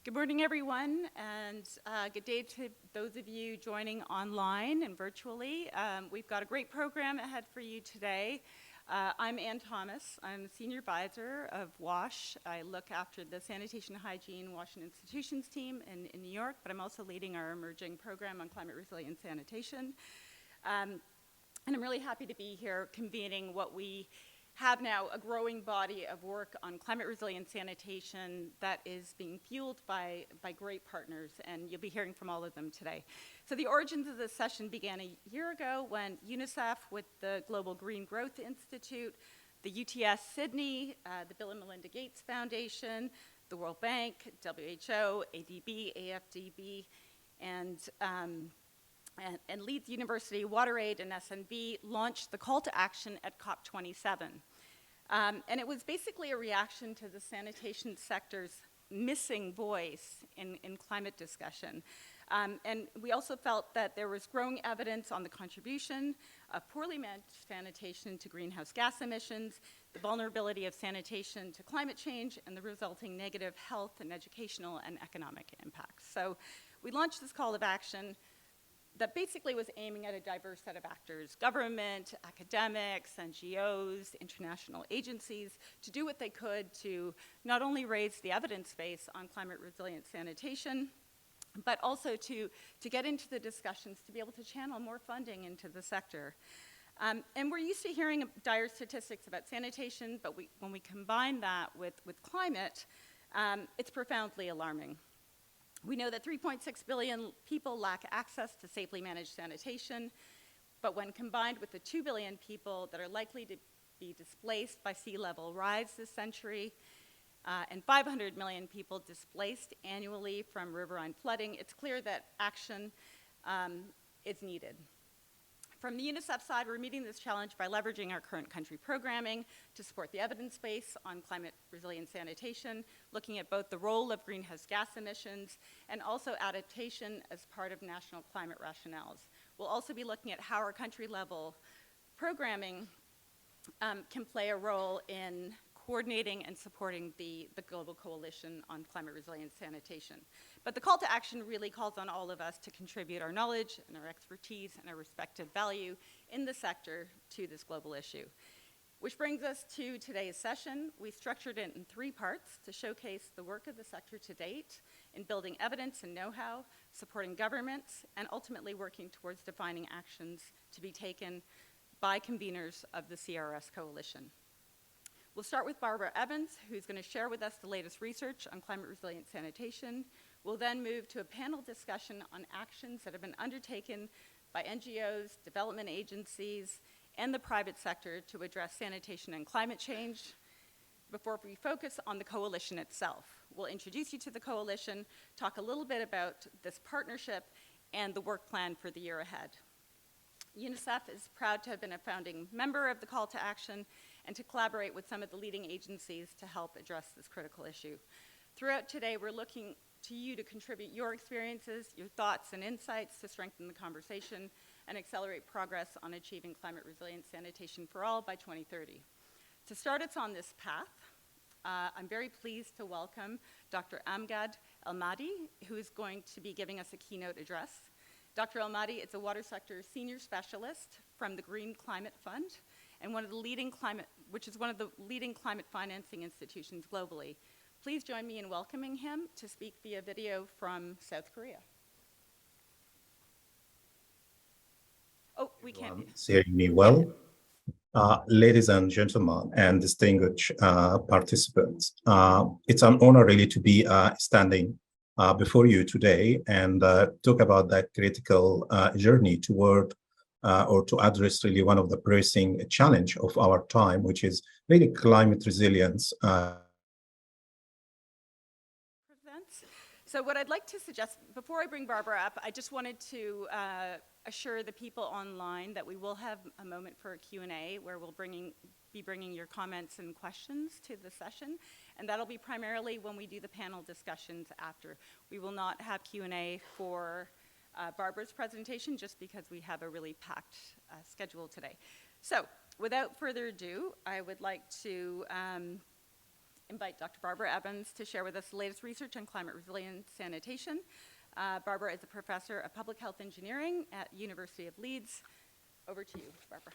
Good morning, everyone, and good day to those of you joining online and virtually. We've got a great program ahead for you today. I'm Ann Thomas. I'm the Senior Advisor of WASH. I look after the Sanitation and Hygiene Washington Institutions team in New York, but I'm also leading our emerging program on climate resilient sanitation. And I'm really happy to be here convening what we have now a growing body of work on climate resilient sanitation that is being fueled by great partners, and you'll be hearing from all of them today. So the origins of this session began a year ago when UNICEF with the Global Green Growth Institute, the UTS Sydney, the Bill and Melinda Gates Foundation, the World Bank, WHO, ADB, AFDB, and Leeds University, WaterAid, and SNV launched the call to action at COP27. And it was basically a reaction to the sanitation sector's missing voice in climate discussion. And we also felt that there was growing evidence on the contribution of poorly managed sanitation to greenhouse gas emissions, the vulnerability of sanitation to climate change, and the resulting negative health and educational and economic impacts. So we launched this call of action that basically was aiming at a diverse set of actors, government, academics, NGOs, international agencies, to do what they could to not only raise the evidence base on climate resilient sanitation, but also to get into the discussions to be able to channel more funding into the sector. And we're used to hearing dire statistics about sanitation, but when we combine that with climate, it's profoundly alarming. We know that 3.6 billion people lack access to safely managed sanitation, but when combined with the 2 billion people that are likely to be displaced by sea level rise this century, and 500 million people displaced annually from riverine flooding, it's clear that action is needed. From the UNICEF side, we're meeting this challenge by leveraging our current country programming to support the evidence base on climate resilient sanitation, looking at both the role of greenhouse gas emissions and also adaptation as part of national climate rationales. We'll also be looking at how our country level programming can play a role in coordinating and supporting the global coalition on climate resilient sanitation. But the call to action really calls on all of us to contribute our knowledge and our expertise and our respective value in the sector to this global issue. Which brings us to today's session. We structured it in 3 parts to showcase the work of the sector to date in building evidence and know-how, supporting governments, and ultimately working towards defining actions to be taken by conveners of the CRS coalition. We'll start with Barbara Evans, who's going to share with us the latest research on climate resilient sanitation. We'll then move to a panel discussion on actions that have been undertaken by NGOs, development agencies, and the private sector to address sanitation and climate change before we focus on the coalition itself. We'll introduce you to the coalition, talk a little bit about this partnership, and the work plan for the year ahead. UNICEF is proud to have been a founding member of the call to action and to collaborate with some of the leading agencies to help address this critical issue. Throughout today, we're looking to you to contribute your experiences, your thoughts and insights to strengthen the conversation and accelerate progress on achieving climate resilient sanitation for all by 2030. To start us on this path, I'm very pleased to welcome Dr. Amgad Elmadi, who is going to be giving us a keynote address. Dr. Elmadi is a water sector senior specialist from the Green Climate Fund, and which is one of the leading climate financing institutions globally. Please join me in welcoming him to speak via video from South Korea. Oh, we can't. Hearing me well? Ladies and gentlemen and distinguished participants, it's an honor really to be standing before you today and talk about that critical journey toward or to address really one of the pressing challenge of our time, which is really climate resilience. So what I'd like to suggest, before I bring Barbara up, I just wanted to assure the people online that we will have a moment for a Q&A where we'll be bringing your comments and questions to the session, and that'll be primarily when we do the panel discussions after. We will not have Q&A for Barbara's presentation just because we have a really packed schedule today. So without further ado, I would like to invite Dr. Barbara Evans to share with us the latest research on climate resilient sanitation. Barbara is a professor of public health engineering at University of Leeds. Over to you, Barbara.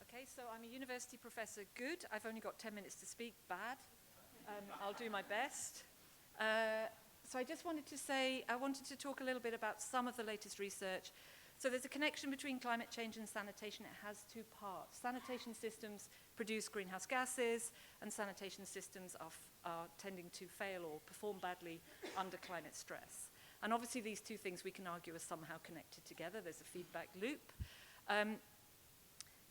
Okay, so I'm a university professor. Good. I've only got 10 minutes to speak. Bad. I'll do my best. So I just wanted to say, I wanted to talk a little bit about some of the latest research. So there's a connection between climate change and sanitation. It has two parts. Sanitation systems produce greenhouse gases, and sanitation systems are tending to fail or perform badly under climate stress. And obviously these two things we can argue are somehow connected together. There's a feedback loop.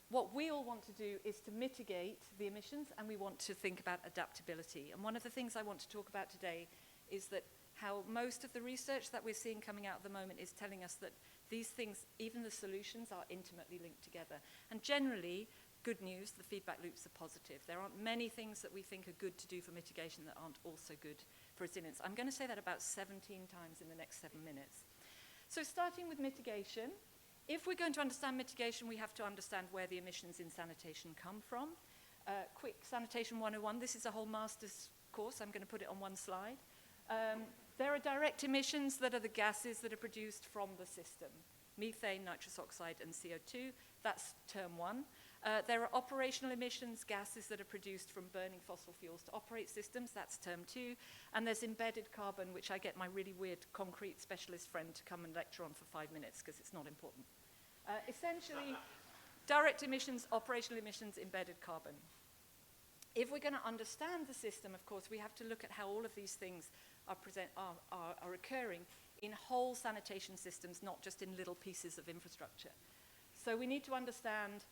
What we all want to do is to mitigate the emissions, and we want to think about adaptability. And one of the things I want to talk about today is that how most of the research that we're seeing coming out at the moment is telling us that these things, even the solutions, are intimately linked together. And generally, good news, the feedback loops are positive. There aren't many things that we think are good to do for mitigation that aren't also good for resilience. I'm going to say that about 17 times in the next 7 minutes. So starting with mitigation, if we're going to understand mitigation, we have to understand where the emissions in sanitation come from. Quick Sanitation 101, this is a whole master's course. I'm going to put it on one slide. There are direct emissions that are the gases that are produced from the system. Methane, nitrous oxide, and CO2, that's term one. There are operational emissions, gases that are produced from burning fossil fuels to operate systems, that's term two. And there's embedded carbon, which I get my really weird concrete specialist friend to come and lecture on for 5 minutes because it's not important. Essentially, direct emissions, operational emissions, embedded carbon. If we're going to understand the system, of course, we have to look at how all of these things are occurring in whole sanitation systems, not just in little pieces of infrastructure. So we need to understand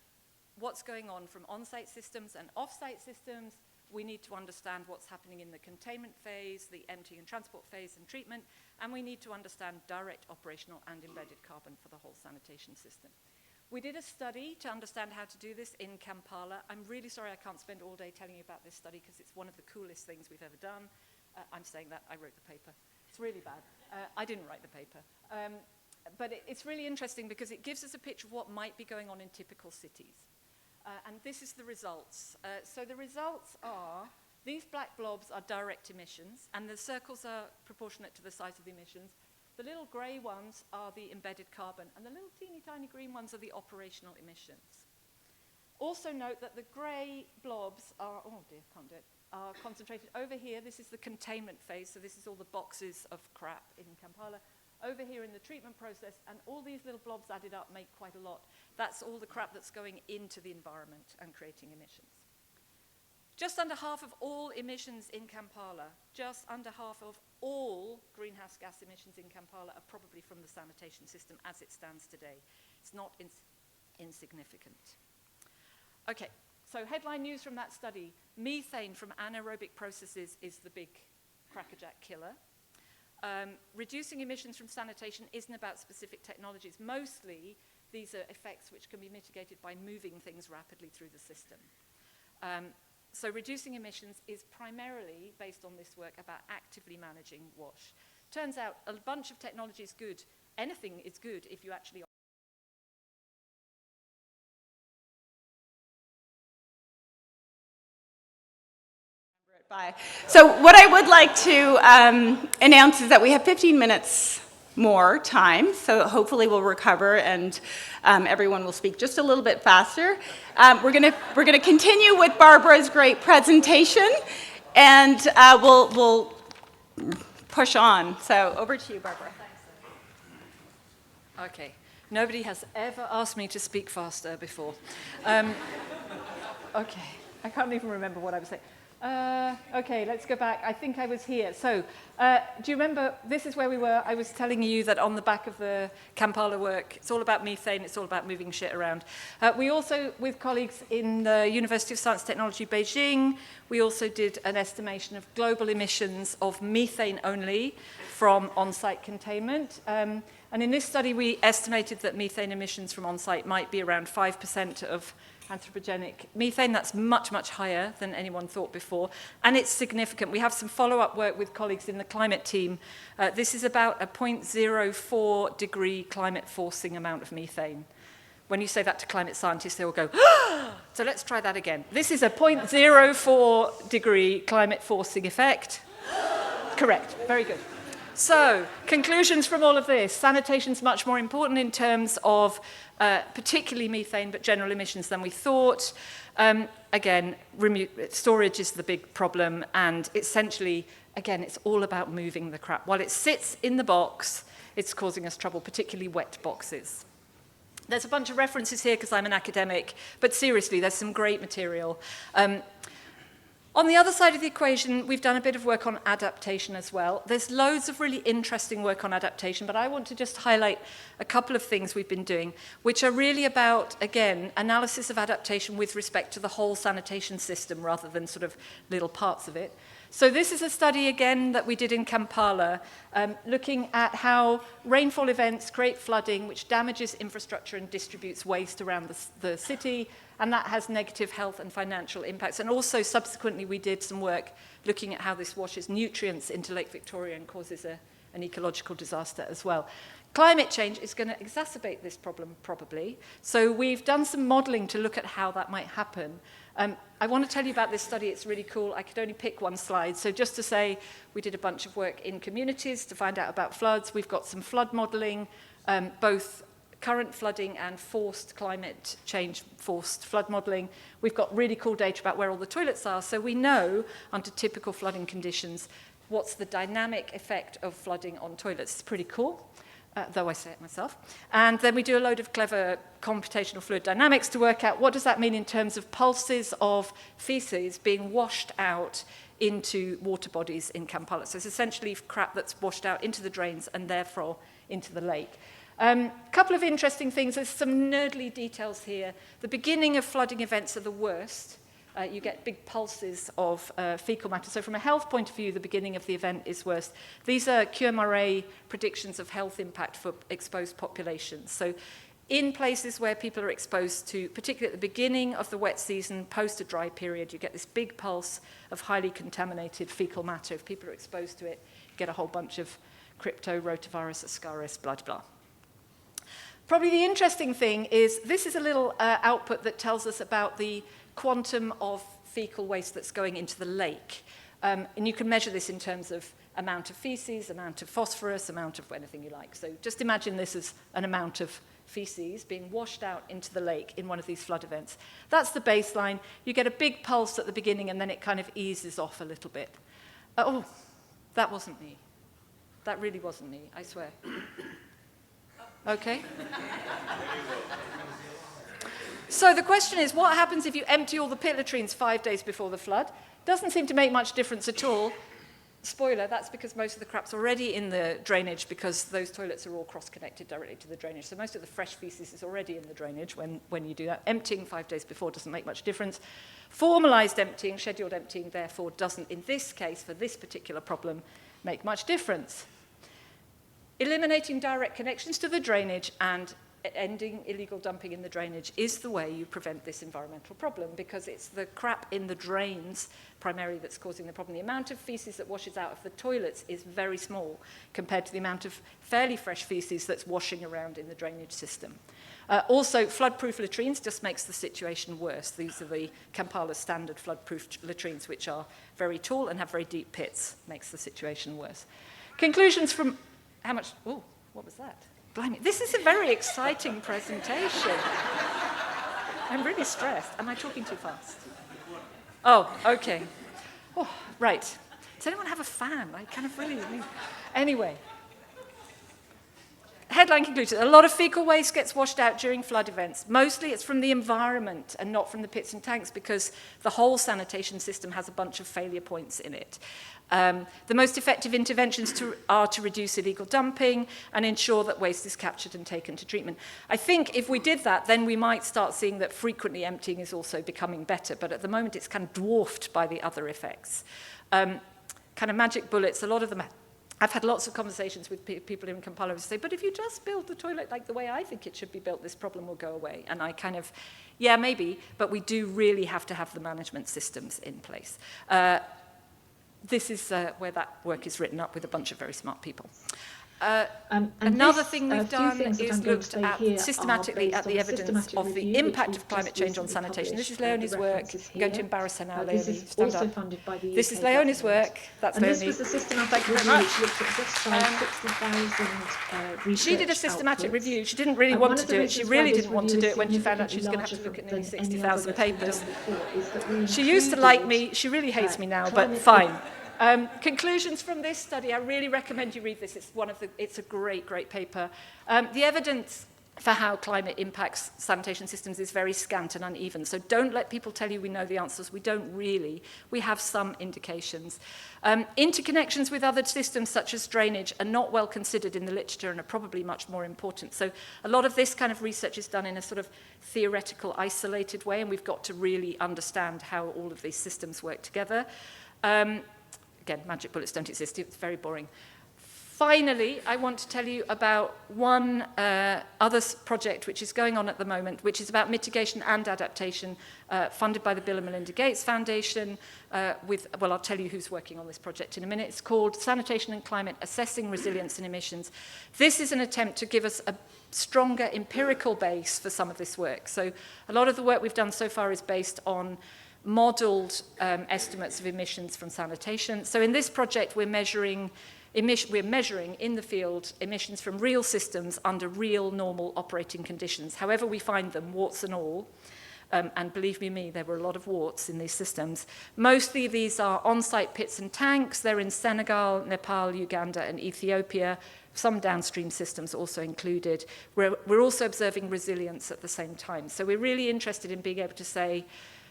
what's going on from on-site systems and off-site systems. We need to understand what's happening in the containment phase, the emptying and transport phase, and treatment. And we need to understand direct operational and embedded carbon for the whole sanitation system. We did a study to understand how to do this in Kampala. I'm really sorry I can't spend all day telling you about this study because it's one of the coolest things we've ever done. I'm saying that, I wrote the paper. It's really bad. I didn't write the paper. But it's really interesting because it gives us a picture of what might be going on in typical cities. And this is the results. So the results are, these black blobs are direct emissions, and the circles are proportionate to the size of the emissions. The little grey ones are the embedded carbon, and the little teeny tiny green ones are the operational emissions. Also note that the grey blobs are, oh dear, can't do it, are concentrated over here. This is the containment phase, so this is all the boxes of crap in Kampala. Over here in the treatment process, and all these little blobs added up make quite a lot. That's all the crap that's going into the environment and creating emissions. Just under half of all emissions in Kampala, just under half of all greenhouse gas emissions in Kampala are probably from the sanitation system as it stands today. It's not insignificant. Okay, so headline news from that study. Methane from anaerobic processes is the big crackerjack killer. Reducing emissions from sanitation isn't about specific technologies. Mostly, these are effects which can be mitigated by moving things rapidly through the system. So reducing emissions is primarily, based on this work, about actively managing wash. Turns out a bunch of technology is good. Anything is good if you actually... Bye. So what I would like to announce is that we have 15 minutes more time, so hopefully we'll recover and everyone will speak just a little bit faster. We're gonna continue with Barbara's great presentation, and we'll push on. So over to you, Barbara. Okay. Nobody has ever asked me to speak faster before. Okay. I can't even remember what I was saying. Okay, let's go back. I think I was here. So, do you remember, this is where we were. I was telling you that on the back of the Kampala work, it's all about methane, it's all about moving shit around. We also, with colleagues in the University of Science and Technology, Beijing, we also did an estimation of global emissions of methane only from on-site containment. And in this study, we estimated that methane emissions from on-site might be around 5% of anthropogenic methane. That's much, much higher than anyone thought before. And it's significant. We have some follow-up work with colleagues in the climate team. This is about a 0.04 degree climate forcing amount of methane, When you say that to climate scientists, they will go, ah! So let's try that again. This is a 0.04 degree climate forcing effect. Correct, very good. So, conclusions from all of this. Sanitation is much more important in terms of particularly methane, but general emissions than we thought. Again, storage is the big problem, and essentially, again, it's all about moving the crap. While it sits in the box, it's causing us trouble, particularly wet boxes. There's a bunch of references here because I'm an academic, but seriously, there's some great material. On the other side of the equation, we've done a bit of work on adaptation as well. There's loads of really interesting work on adaptation, but I want to just highlight a couple of things we've been doing, which are really about, again, analysis of adaptation with respect to the whole sanitation system rather than sort of little parts of it. So this is a study, again, that we did in Kampala, looking at how rainfall events create flooding, which damages infrastructure and distributes waste around the city, and that has negative health and financial impacts. And also, subsequently, we did some work looking at how this washes nutrients into Lake Victoria and causes an ecological disaster as well. Climate change is going to exacerbate this problem, probably. So we've done some modelling to look at how that might happen. I want to tell you about this study. It's really cool. I could only pick one slide. So just to say, we did a bunch of work in communities to find out about floods. We've got some flood modelling, both current flooding and forced climate change, forced flood modelling. We've got really cool data about where all the toilets are. So we know, under typical flooding conditions, what's the dynamic effect of flooding on toilets. It's pretty cool. Though I say it myself. And then we do a load of clever computational fluid dynamics to work out what does that mean in terms of pulses of feces being washed out into water bodies in Kampala. So it's essentially crap that's washed out into the drains and therefore into the lake. Couple of interesting things. There's some nerdly details here. The beginning of flooding events are the worst. You get big pulses of fecal matter. So from a health point of view, the beginning of the event is worst. These are QMRA predictions of health impact for exposed populations. So in places where people are exposed to, particularly at the beginning of the wet season, post a dry period, you get this big pulse of highly contaminated fecal matter. If people are exposed to it, you get a whole bunch of crypto, rotavirus, ascaris, blah, blah. Probably the interesting thing is this is a little output that tells us about the quantum of fecal waste that's going into the lake. And you can measure this in terms of amount of feces, amount of phosphorus, amount of anything you like. So just imagine this as an amount of feces being washed out into the lake in one of these flood events. That's the baseline. You get a big pulse at the beginning, and then it kind of eases off a little bit. Oh, that wasn't me. That really wasn't me, I swear. Okay. So the question is, what happens if you empty all the pit latrines 5 days before the flood? Doesn't seem to make much difference at all. Spoiler, that's because most of the crap's already in the drainage because those toilets are all cross-connected directly to the drainage. So most of the fresh feces is already in the drainage when you do that. Emptying 5 days before doesn't make much difference. Formalised emptying, scheduled emptying, therefore, doesn't, in this case, for this particular problem, make much difference. Eliminating direct connections to the drainage and ending illegal dumping in the drainage is the way you prevent this environmental problem, because it's the crap in the drains primarily that's causing the problem. The amount of feces that washes out of the toilets is very small compared to the amount of fairly fresh feces that's washing around in the drainage system. Also, flood-proof latrines just makes the situation worse. These are the Kampala standard flood-proof latrines, which are very tall and have very deep pits. Makes the situation worse. Conclusions from how much... Oh, what was that? Blimey, this is a very exciting presentation. I'm really stressed. Am I talking too fast? Oh, okay. Oh, right. Does anyone have a fan? I kind of really need... Anyway. Headline conclusion. A lot of fecal waste gets washed out during flood events. Mostly it's from the environment and not from the pits and tanks because the whole sanitation system has a bunch of failure points in it. The most effective interventions are to reduce illegal dumping and ensure that waste is captured and taken to treatment. I think if we did that, then we might start seeing that frequently emptying is also becoming better, but at the moment it's kind of dwarfed by the other effects. Kind of magic bullets, a lot of them... I've had lots of conversations with people in Kampala who say, but if you just build the toilet like the way I think it should be built, this problem will go away. And I kind of, yeah, maybe, but we do really have to have the management systems in place. This is where that work is written up with a bunch of very smart people. And Another this, thing we've few done things that is I'm going to looked say at here systematically are at based the on a evidence systematic of the review, which impact we've of climate just change on recently sanitation. This is published. Leonie's The work. references I'm going to here. embarrass her now, This Leonie. is Stand also up. funded by the This UK is Leonie's government. work. That's And Leonie. this was a systematic Thank you very review much. which looked at just shy of 60,000 research She did a systematic outputs. review. She didn't really And want one to of the do it. She reasons why really this didn't want to review do is it when she found out she significantly was going to have to larger look at nearly than any other 60,000 that's been papers. done before is that we She used to like included, me. She really hates me now, but climate- fine. Conclusions from this study. I really recommend you read this. It's a great paper. The evidence for how climate impacts sanitation systems is very scant and uneven. So don't let people tell you we know the answers. We don't really. We have some indications. Interconnections with other systems such as drainage are not well considered in the literature and are probably much more important. So a lot of this kind of research is done in a sort of theoretical, isolated way, and we've got to really understand how all of these systems work together. Again, magic bullets don't exist. It's very boring. Finally, I want to tell you about one other project which is going on at the moment, which is about mitigation and adaptation, funded by the Bill and Melinda Gates Foundation. Well, I'll tell you who's working on this project in a minute. It's called Sanitation and Climate, Assessing Resilience and Emissions. This is an attempt to give us a stronger empirical base for some of this work. So a lot of the work we've done so far is based on modelled estimates of emissions from sanitation. So in this project, we're measuring in the field emissions from real systems under real normal operating conditions, however we find them, warts and all. And believe me, there were a lot of warts in these systems. Mostly these are on-site pits and tanks. They're in Senegal, Nepal, Uganda, and Ethiopia. Some downstream systems also included. We're also observing resilience at the same time. So we're really interested in being able to say,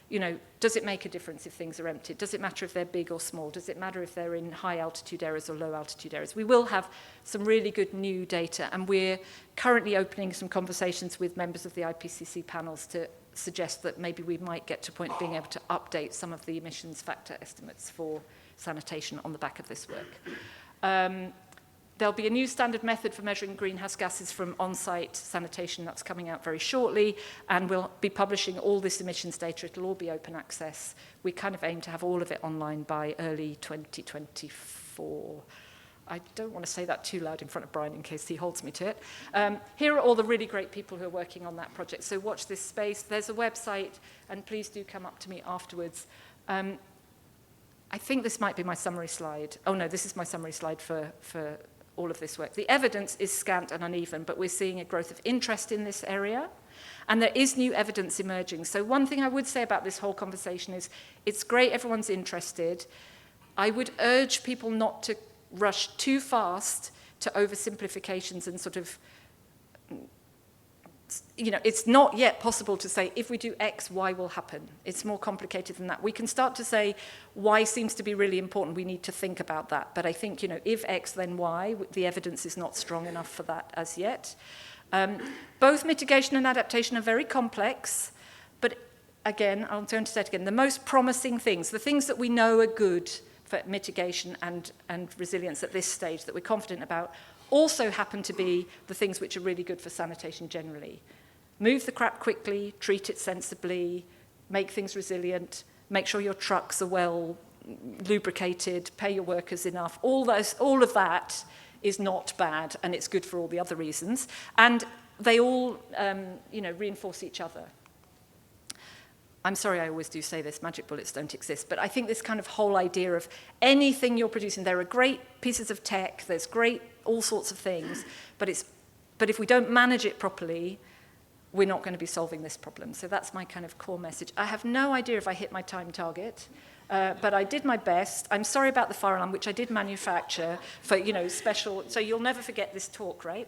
you know, does it make a difference if things are emptied? Does it matter if they're big or small? Does it matter if they're in high altitude areas or low altitude areas? We will have some really good new data, and we're currently opening some conversations with members of the IPCC panels to suggest that maybe we might get to a point of being able to update some of the emissions factor estimates for sanitation on the back of this work. There'll be a new standard method for measuring greenhouse gases from on-site sanitation that's coming out very shortly, and we'll be publishing all this emissions data. It'll all be open access. We kind of aim to have all of it online by early 2024. I don't want to say that too loud in front of Brian in case he holds me to it. Here are all the really great people who are working on that project. So watch this space. There's a website, and please do come up to me afterwards. I think this might be my summary slide. Oh no, this is my summary slide for all of this work. The evidence is scant and uneven, but we're seeing a growth of interest in this area, and there is new evidence emerging. So one thing I would say about this whole conversation is it's great everyone's interested. I would urge people not to rush too fast to oversimplifications and sort of, you know, it's not yet possible to say, if we do X, Y will happen. It's more complicated than that. We can start to say, Y seems to be really important. We need to think about that. But I think, you know, if X, then Y, the evidence is not strong enough for that as yet. Both mitigation and adaptation are very complex. But again, I'm going to say it again, the most promising things, the things that we know are good for mitigation and resilience at this stage that we're confident about, also happen to be the things which are really good for sanitation generally. Move the crap quickly, treat it sensibly, make things resilient, make sure your trucks are well lubricated, pay your workers enough. All of that is not bad, and it's good for all the other reasons. And they all, you know, reinforce each other. I'm sorry I always do say this, magic bullets don't exist, but I think this kind of whole idea of anything you're producing, there are great pieces of tech, there's great all sorts of things, but if we don't manage it properly, we're not going to be solving this problem. So that's my kind of core message. I have no idea if I hit my time target, but I did my best. I'm sorry about the fire alarm, which I did manufacture for, you know, special, so you'll never forget this talk, right?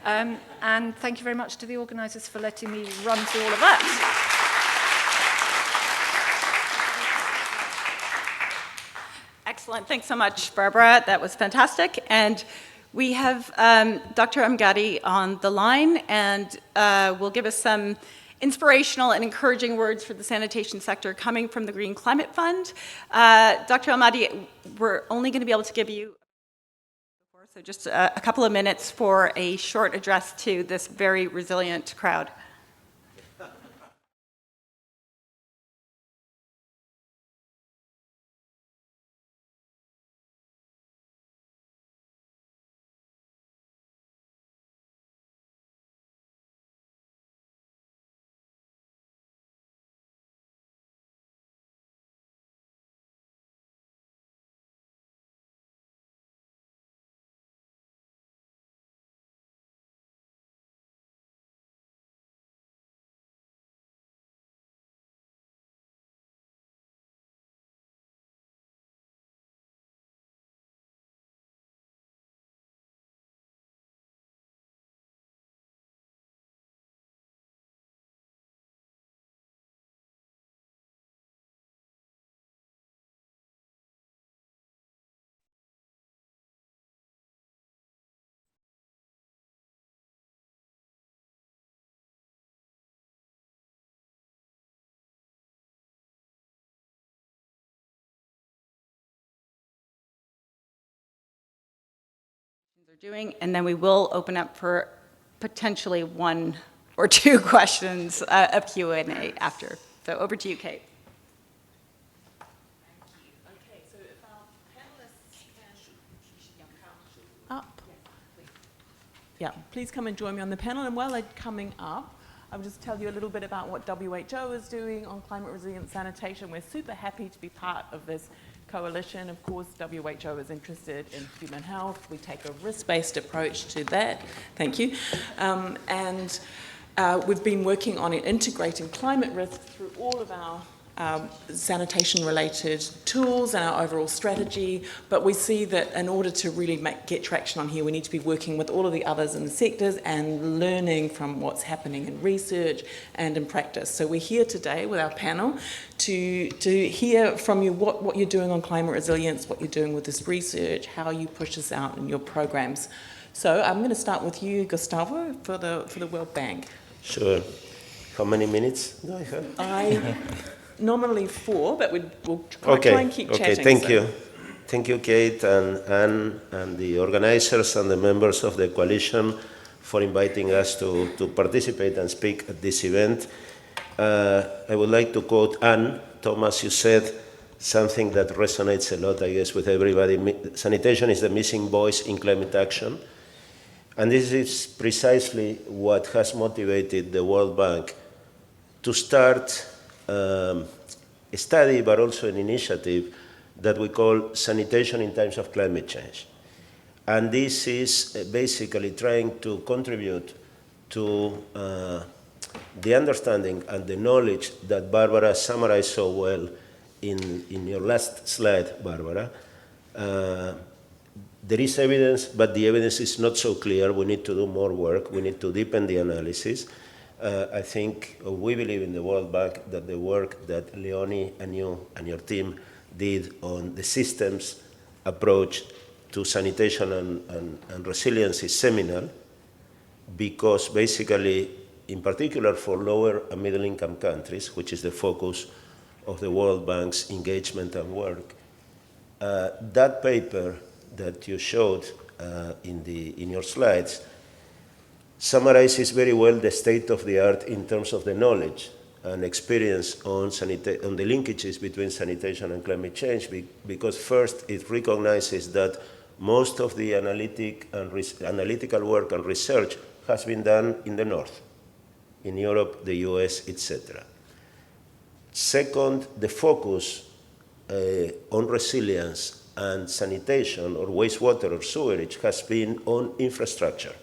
And thank you very much to the organisers for letting me run through all of that. Excellent. Thanks so much, Barbara. That was fantastic. And we have Dr. Amgadi on the line, and will give us some inspirational and encouraging words for the sanitation sector coming from the Green Climate Fund. Dr. Amgadi, we're only going to be able to give you so just a couple of minutes for a short address to this very resilient crowd. they're doing, and then we will open up for potentially 1 or 2 questions of Q&A after. So over to you, Kate. Okay, so if our panelists can come up. Yeah, please come and join me on the panel. And while they're coming up, I'll just tell you a little bit about what WHO is doing on climate resilient sanitation. We're super happy to be part of this coalition. Of course, WHO is interested in human health. We take a risk-based approach to that. Thank you. We've been working on integrating climate risk through all of our sanitation-related tools and our overall strategy, but we see that in order to really get traction on here, we need to be working with all of the others in the sectors and learning from what's happening in research and in practice. So we're here today with our panel to hear from you what you're doing on climate resilience, what you're doing with this research, how you push this out in your programs. So I'm going to start with you, Gustavo, for the World Bank. Sure. How many minutes do I have? Nominally 4, but we'll try and keep chatting. Okay, thank you. Thank you, Kate and Anne, and the organizers and the members of the coalition for inviting us to participate and speak at this event. I would like to quote Anne. Thomas, you said something that resonates a lot, I guess, with everybody. Sanitation is the missing voice in climate action. And this is precisely what has motivated the World Bank to start a study, but also an initiative that we call Sanitation in Times of Climate Change. And this is basically trying to contribute to the understanding and the knowledge that Barbara summarized so well in your last slide, Barbara. There is evidence, but the evidence is not so clear. We need to do more work. We need to deepen the analysis. I think we believe in the World Bank that the work that Leonie and you and your team did on the systems approach to sanitation and resilience is seminal, because basically, in particular for lower and middle income countries, which is the focus of the World Bank's engagement and work, that paper that you showed in your slides summarizes very well the state of the art in terms of the knowledge and experience on the linkages between sanitation and climate change, because first it recognizes that most of the analytical work and research has been done in the north, in Europe, the US, etc. Second, the focus on resilience and sanitation or wastewater or sewerage has been on infrastructure.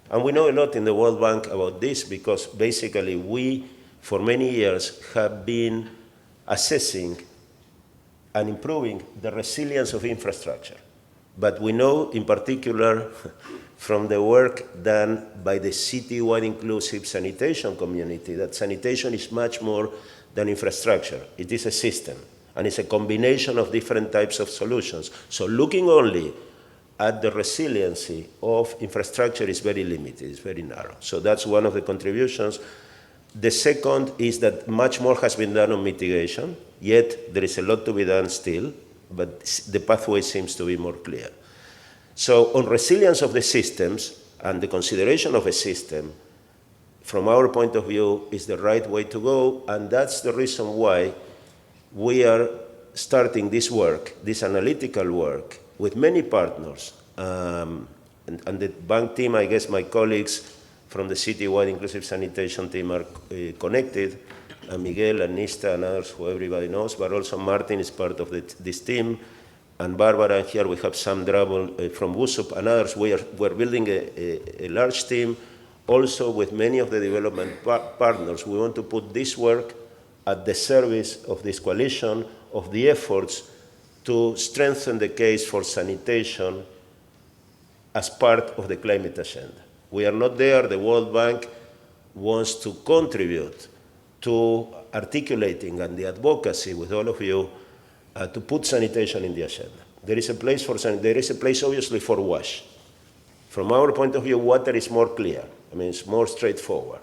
And we know a lot in the World Bank about this because basically we, for many years, have been assessing and improving the resilience of infrastructure. But we know, in particular, from the work done by the city-wide inclusive sanitation community, that sanitation is much more than infrastructure. It is a system, and it's a combination of different types of solutions. So looking only at the resiliency of infrastructure is very limited, it's very narrow. So that's one of the contributions. The second is that much more has been done on mitigation, yet there is a lot to be done still, but the pathway seems to be more clear. So on resilience of the systems and the consideration of a system, from our point of view, is the right way to go, and that's the reason why we are starting this work, this analytical work, with many partners. And the bank team, I guess my colleagues from the city-wide inclusive sanitation team are connected, Miguel and Nista and others who everybody knows, but also Martin is part of this team, and Barbara, and here we have Sam Drabble from WUSUP and others. We're building a large team, also with many of the development partners. We want to put this work at the service of this coalition, of the efforts to strengthen the case for sanitation as part of the climate agenda. We are not there. The World Bank wants to contribute to articulating and the advocacy with all of you to put sanitation in the agenda. There is a place for there is a place obviously for WASH. From our point of view, water is more clear. I mean, it's more straightforward.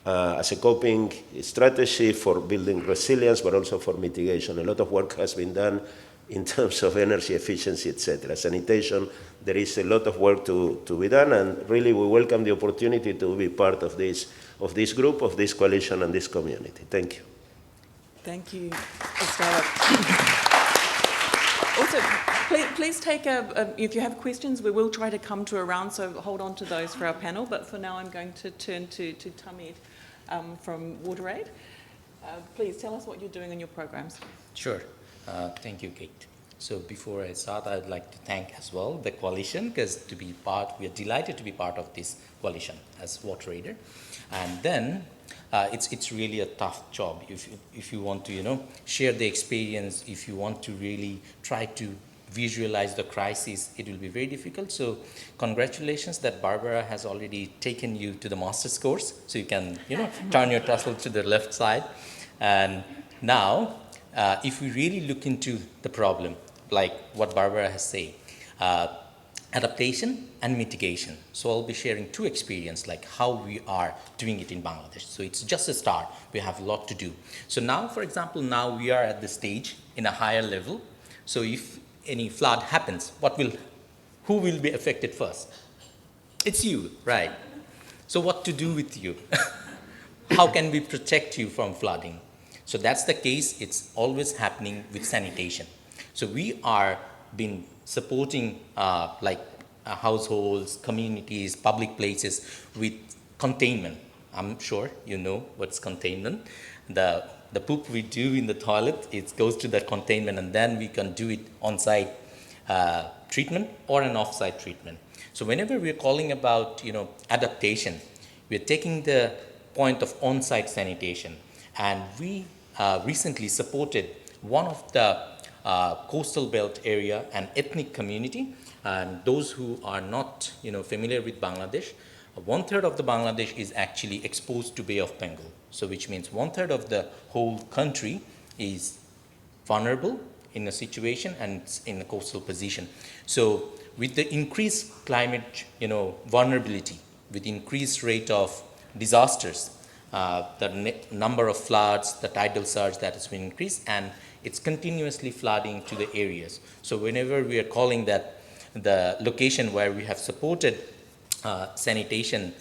As a coping strategy for building resilience, but also for mitigation. A lot of work has been done in terms of energy efficiency, etc. Sanitation, there is a lot of work to be done, and really we welcome the opportunity to be part of this group, of this coalition, and this community. Thank you. Thank you, Gustavo. Also, please take if you have questions, we will try to come to a round, so hold on to those for our panel. But for now, I'm going to turn to Tamid from WaterAid. Please tell us what you're doing in your programs. Sure. Thank you, Kate. So before I start, I'd like to thank as well the coalition, because we are delighted to be part of this coalition as WaterAider. And then it's really a tough job. If you want to, share the experience, if you want to really try to visualize the crisis, it will be very difficult. So congratulations that Barbara has already taken you to the master's course, so you can, turn your tussle to the left side. And now, if we really look into the problem, like what Barbara has said, adaptation and mitigation. So I'll be sharing two experiences, like how we are doing it in Bangladesh. So it's just a start. We have a lot to do. So now, for example, now we are at the stage in a higher level. So if any flood happens, who will be affected first? It's you, right? So what to do with you? How can we protect you from flooding? So that's the case. It's always happening with sanitation. So we are been supporting households, communities, public places with containment. I'm sure you know what's containment. The poop we do in the toilet, it goes to that containment, and then we can do it on-site treatment or an off-site treatment. So whenever we're calling about adaptation, we're taking the point of on-site sanitation, and we recently supported one of the coastal belt area, an ethnic community, and those who are not familiar with Bangladesh, 1/3 of the Bangladesh is actually exposed to Bay of Bengal. So which means 1/3 of the whole country is vulnerable in a situation and in a coastal position. So with the increased climate vulnerability, with increased rate of disasters, the number of floods, the tidal surge that has been increased, and it's continuously flooding to the areas. So whenever we are calling that the location where we have supported sanitation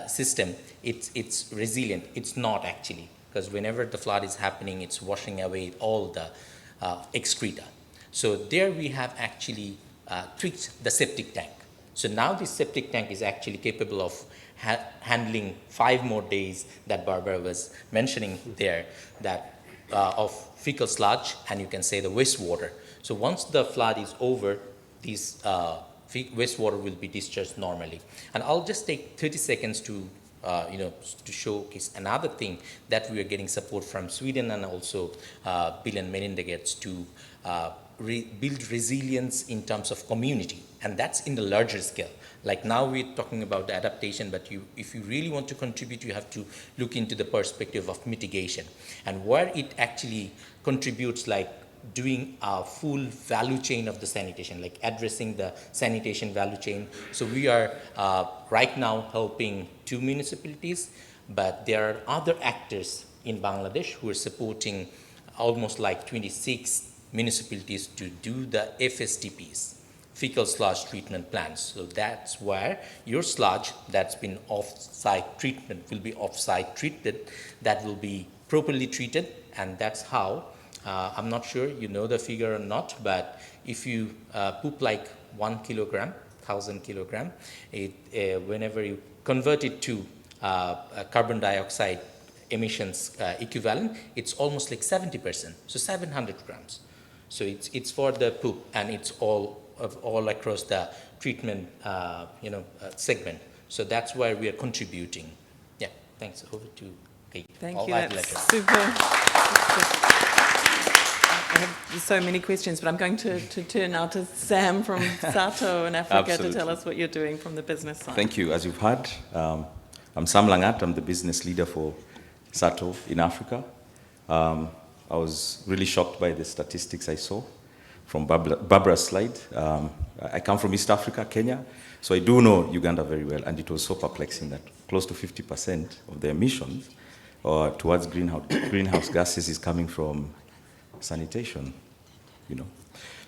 system, it's resilient. It's not actually, because whenever the flood is happening, it's washing away all the excreta. So there we have actually tweaked the septic tank. So now this septic tank is actually capable of handling 5 more days that Barbara was mentioning there, that of fecal sludge, and you can say the wastewater. So once the flood is over, these wastewater will be discharged normally. And I'll just take 30 seconds to showcase another thing that we are getting support from Sweden and also Bill and Melinda Gates to build resilience in terms of community, and that's in the larger scale. Like now we're talking about the adaptation, but if you really want to contribute, you have to look into the perspective of mitigation, and where it actually contributes, like doing a full value chain of the sanitation, like addressing the sanitation value chain. So we are right now helping 2 municipalities, but there are other actors in Bangladesh who are supporting almost like 26 municipalities to do the FSTPs, fecal sludge treatment plants. So that's where your sludge that's been off-site treatment will be off-site treated, that will be properly treated, and that's how, I'm not sure you know the figure or not, but if you poop like 1 kilogram, 1,000 kilogram, whenever you convert it to carbon dioxide emissions equivalent, it's almost like 70%, so 700 grams. So it's for the poop, and it's all across the treatment segment. So that's where we are contributing. Yeah, thanks. Over to Kate. Thank I'll you. add That's later. super. I have so many questions, but I'm going to turn now to Sam from Sato in Africa Absolutely. to tell us what you're doing from the business side. Thank you. As you've heard, I'm Sam Langat. I'm the business leader for Sato in Africa. I was really shocked by the statistics I saw from Barbara's slide. I come from East Africa, Kenya, so I do know Uganda very well, and it was so perplexing that close to 50% of the emissions towards greenhouse gases is coming from sanitation,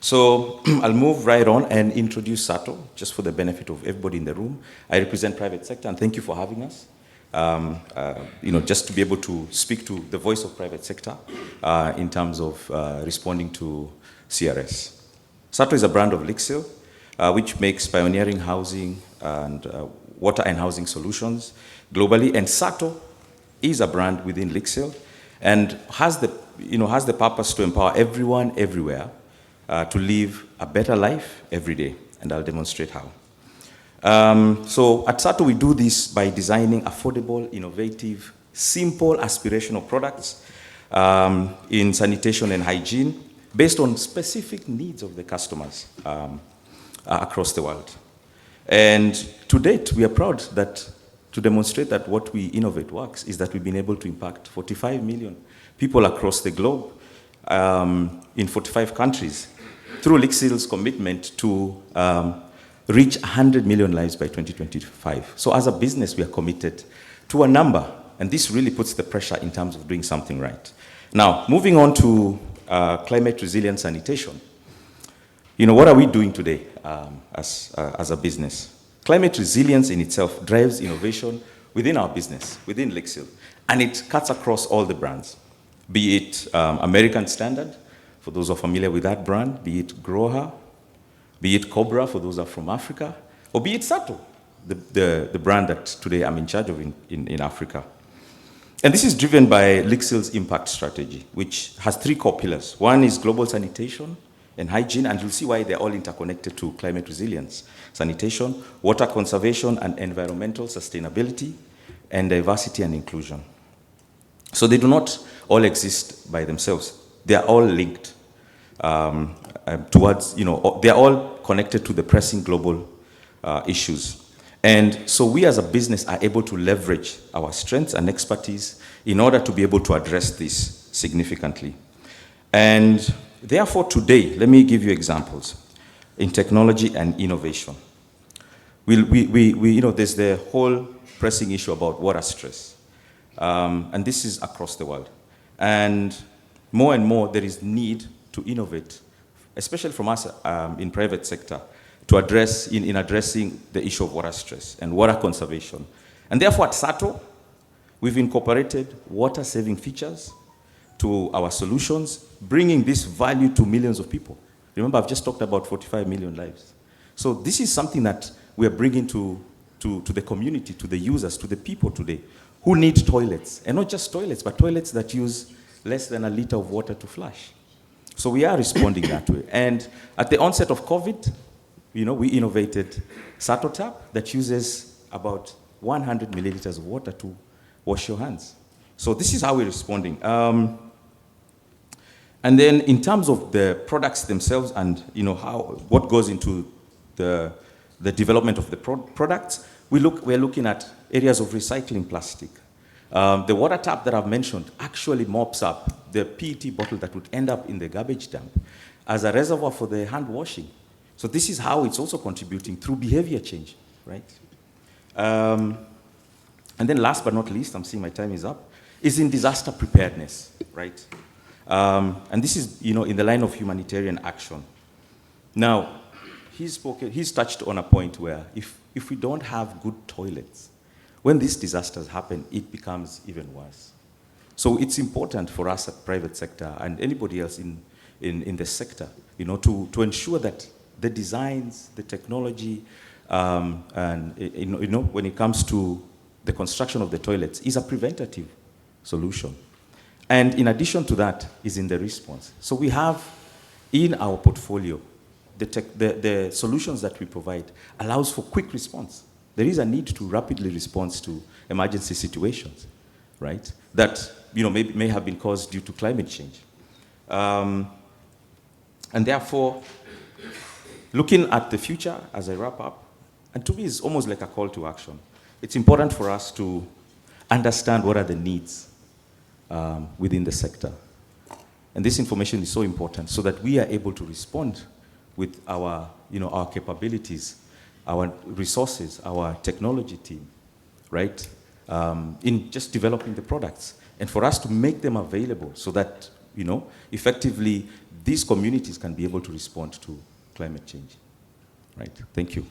So I'll move right on and introduce Sato, just for the benefit of everybody in the room. I represent private sector, and thank you for having us. Just to be able to speak to the voice of private sector in terms of responding to CRS. Sato is a brand of Lixil, which makes pioneering housing and water and housing solutions globally. And Sato is a brand within Lixil and has the purpose to empower everyone, everywhere, to live a better life every day. And I'll demonstrate how. So at Sato, we do this by designing affordable, innovative, simple, aspirational products in sanitation and hygiene based on specific needs of the customers across the world. And to date, we are proud that to demonstrate that what we innovate works is that we've been able to impact 45 million people across the globe in 45 countries through Lixil's commitment to reach 100 million lives by 2025. So as a business, we are committed to a number, and this really puts the pressure in terms of doing something right. Now, moving on to climate resilient sanitation. What are we doing today as a business? Climate resilience in itself drives innovation within our business, within Lixil, and it cuts across all the brands, be it American Standard, for those who are familiar with that brand, be it Groha, be it Cobra, for those who are from Africa, or be it Sato, the brand that today I'm in charge of in Africa. And this is driven by Lixil's impact strategy, which has 3 core pillars. One is global sanitation and hygiene, and you'll see why they're all interconnected to climate resilience. Sanitation, water conservation and environmental sustainability, and diversity and inclusion. So they do not all exist by themselves. They are all linked towards, they're all connected to the pressing global issues. And so we as a business are able to leverage our strengths and expertise in order to be able to address this significantly. And therefore today, let me give you examples in technology and innovation. There's the whole pressing issue about water stress. And this is across the world. And more, there is need to innovate, especially from us in private sector, to address, in addressing the issue of water stress and water conservation. And therefore at Sato, we've incorporated water-saving features to our solutions, bringing this value to millions of people. Remember, I've just talked about 45 million lives. So this is something that we are bringing to the community, to the users, to the people today who need toilets. And not just toilets, but toilets that use less than a liter of water to flush. So we are responding that way. And at the onset of COVID, we innovated Sato Tap that uses about 100 milliliters of water to wash your hands. So this is how we're responding. And then in terms of the products themselves and what goes into the development of the products, we're looking at areas of recycling plastic. The water tap that I've mentioned actually mops up the PET bottle that would end up in the garbage dump as a reservoir for the hand washing. So this is how it's also contributing through behavior change, right? And then last but not least, I'm seeing my time is up, is in disaster preparedness, right? And this is, in the line of humanitarian action. Now, he's touched on a point where if we don't have good toilets, when these disasters happen, it becomes even worse. So it's important for us at private sector and anybody else in the sector, to ensure that the designs, the technology, and when it comes to the construction of the toilets is a preventative solution. And in addition to that is in the response. So we have in our portfolio, the solutions that we provide allows for quick response. There is a need to rapidly respond to emergency situations, right? That may have been caused due to climate change. And therefore, looking at the future as I wrap up, and to me it's almost like a call to action. It's important for us to understand what are the needs within the sector. And this information is so important so that we are able to respond with our capabilities, our resources, our technology team, right? In just developing the products. And for us to make them available so that effectively these communities can be able to respond to climate change. Right? Thank you.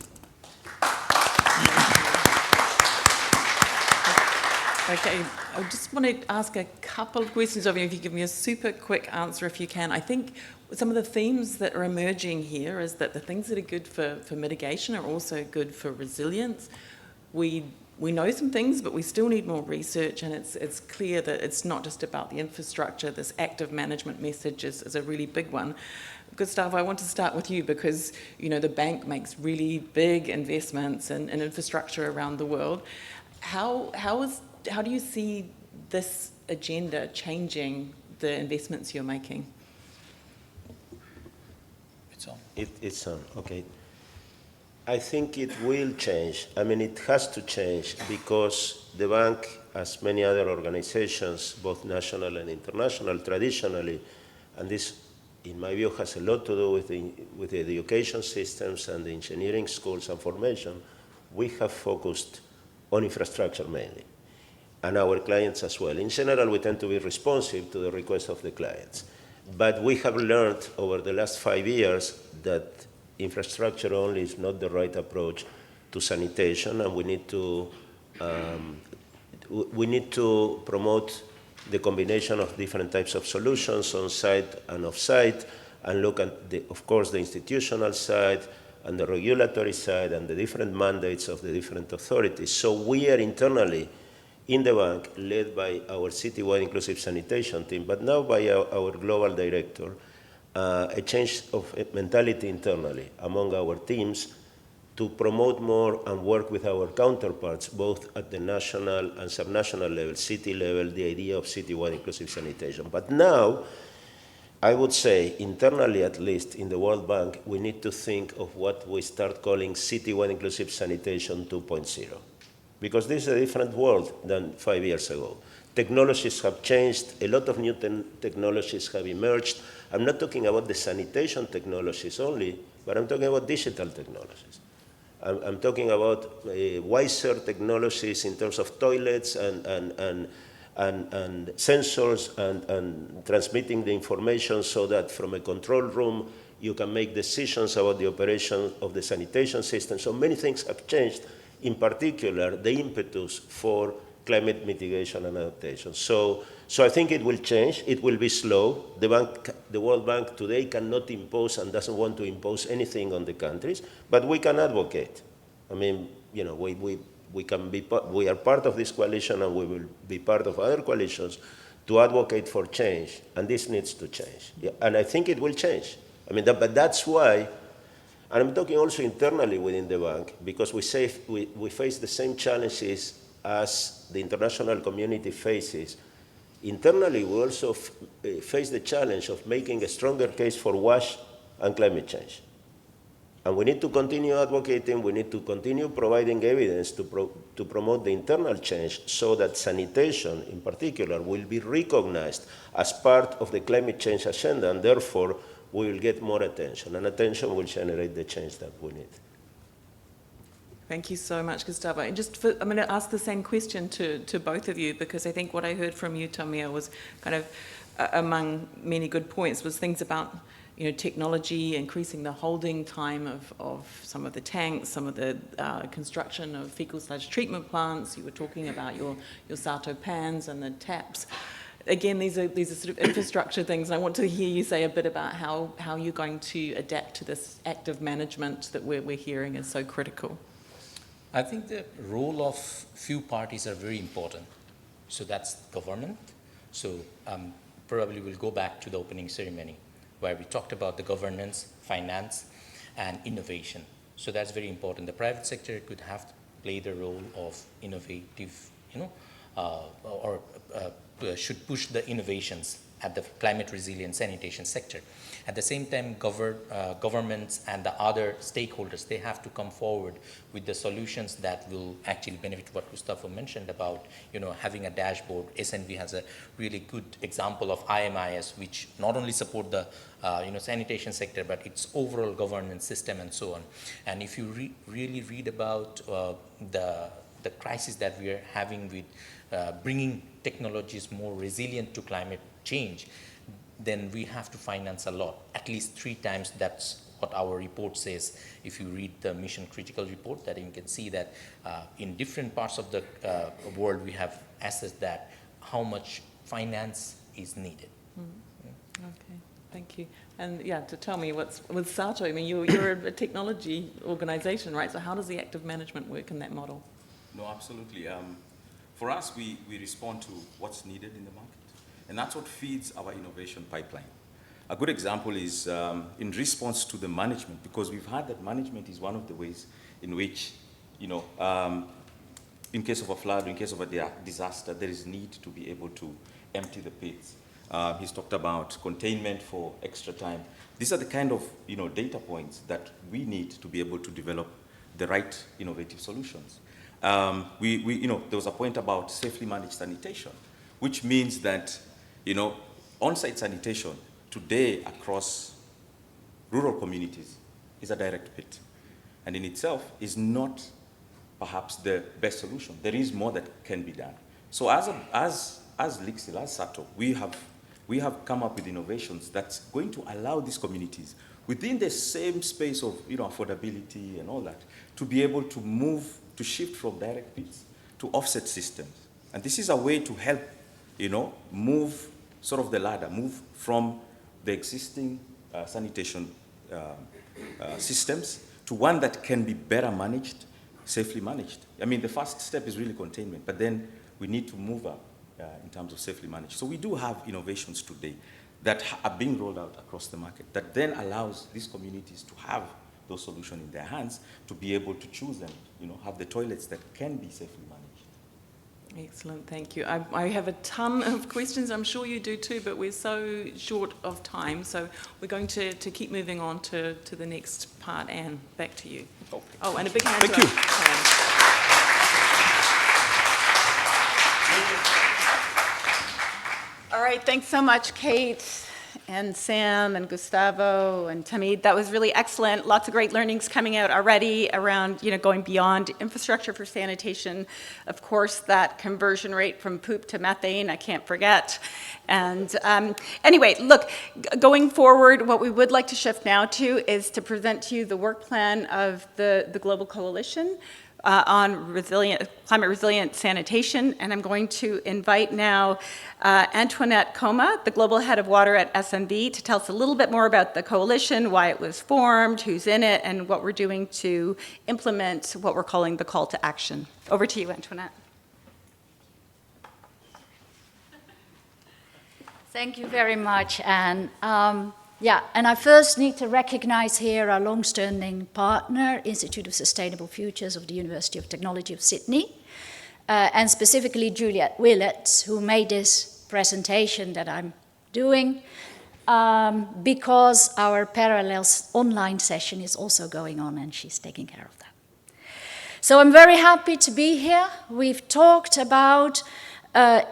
Okay, I just want to ask a couple of questions of you, if you give me a super quick answer if you can. I think some of the themes that are emerging here is that the things that are good for mitigation are also good for resilience. We know some things, but we still need more research, and it's clear that it's not just about the infrastructure. This active management message is a really big one. Gustavo, I want to start with you because, the bank makes really big investments in infrastructure around the world. How do you see this agenda changing the investments you're making? It's on. It's on, okay. I think it will change. I mean, it has to change because the bank, as many other organizations, both national and international, traditionally, and this, in my view, has a lot to do with the education systems and the engineering schools and formation, we have focused on infrastructure mainly, and our clients as well. In general, we tend to be responsive to the requests of the clients. But we have learned over the last 5 years that infrastructure only is not the right approach to sanitation, and we need to promote the combination of different types of solutions on-site and off-site, and look at, of course, the institutional side and the regulatory side and the different mandates of the different authorities. So we are internally in the bank, led by our citywide inclusive sanitation team, but now by our global director, a change of mentality internally among our teams to promote more and work with our counterparts, both at the national and subnational level, city level, the idea of citywide inclusive sanitation. But now, I would say, internally at least, in the World Bank, we need to think of what we start calling citywide inclusive sanitation 2.0. Because this is a different world than 5 years ago. Technologies have changed, a lot of new technologies have emerged. I'm not talking about the sanitation technologies only, but I'm talking about digital technologies. I'm talking about wiser technologies in terms of toilets and sensors and transmitting the information so that from a control room you can make decisions about the operation of the sanitation system. So many things have changed, in particular the impetus for climate mitigation and adaptation. So I think it will change. It will be slow. The World Bank today cannot impose and doesn't want to impose anything on the countries, but we can advocate. I mean, we are part of this coalition, and we will be part of other coalitions to advocate for change, and this needs to change. Yeah, and I think it will change. I mean, but that's why, and I'm talking also internally within the bank, because we face the same challenges as the international community faces. Internally, we also face the challenge of making a stronger case for WASH and climate change. And we need to continue advocating, we need to continue providing evidence to promote the internal change so that sanitation, in particular, will be recognized as part of the climate change agenda, and therefore we will get more attention, and attention will generate the change that we need. Thank you so much, Gustavo. And I'm going to ask the same question to both of you, because I think what I heard from you, Tamia, was kind of, among many good points, was things about technology, increasing the holding time of some of the tanks, some of the construction of fecal sludge treatment plants. You were talking about your Sato pans and the taps. Again, these are sort of infrastructure things, and I want to hear you say a bit about how you're going to adapt to this active management that we're hearing is so critical. I think the role of few parties are very important. So that's government. So probably we'll go back to the opening ceremony, where we talked about the governance, finance, and innovation. So that's very important. The private sector could have to play the role of innovative, should push the innovations at the climate resilient sanitation sector. At the same time, governments and the other stakeholders, they have to come forward with the solutions that will actually benefit what Gustavo mentioned about, having a dashboard. SNV has a really good example of IMIS, which not only support the, sanitation sector, but its overall governance system and so on. And if you really read about the crisis that we are having with bringing technologies more resilient to climate change, then we have to finance a lot, at least 3 times. That's what our report says. If you read the mission critical report, that you can see that in different parts of the world, we have assessed that how much finance is needed. Okay, thank you. And yeah, to tell me what's with Sato, I mean, you're a technology organization, right? So how does the active management work in that model? No, absolutely. For us, we respond to what's needed in the market, and that's what feeds our innovation pipeline. A good example is in response to the management, because we've heard that management is one of the ways in which, you know, in case of a flood, in case of a disaster, there is need to be able to empty the pits. He's talked about containment for extra time. These are the kind of, you know, data points that we need to be able to develop the right innovative solutions. You know, there was a point about safely managed sanitation, which means that, you know, on-site sanitation today across rural communities is a direct pit, and in itself is not perhaps the best solution. There is more that can be done. So as Lixil, as Sato, we have come up with innovations that's going to allow these communities within the same space of, you know, affordability and all that, to be able to move, to shift from direct pits to offset systems. And this is a way to help, you know, move sort of the ladder, move from the existing sanitation systems to one that can be better managed, safely managed. I mean, the first step is really containment, but then we need to move up in terms of safely managed. So we do have innovations today that are being rolled out across the market that then allows these communities to have those solutions in their hands, to be able to choose and, you know, have the toilets that can be safely managed. Excellent, thank you. I have a ton of questions, I'm sure you do too, but we're so short of time, so we're going to keep moving on to the next part. Anne, back to you. Okay. Oh, and a big hand Thank to you. Anne. All right, thanks so much, Kate and Sam and Gustavo and Tamid. That was really excellent. Lots of great learnings coming out already around, you know, going beyond infrastructure for sanitation. Of course, that conversion rate from poop to methane, I can't forget. And anyway, look, going forward, what we would like to shift now to is to present to you the work plan of the Global Coalition on climate resilient sanitation, and I'm going to invite now Antoinette Coma, the Global Head of Water at SNV, to tell us a little bit more about the coalition, why it was formed, who's in it, and what we're doing to implement what we're calling the call to action. Over to you, Antoinette. Thank you very much, Anne. Yeah, and I first need to recognize here our long-standing partner, Institute of Sustainable Futures of the University of Technology of Sydney, and specifically Juliette Willets, who made this presentation that I'm doing, because our parallel online session is also going on and she's taking care of that. So I'm very happy to be here. We've talked about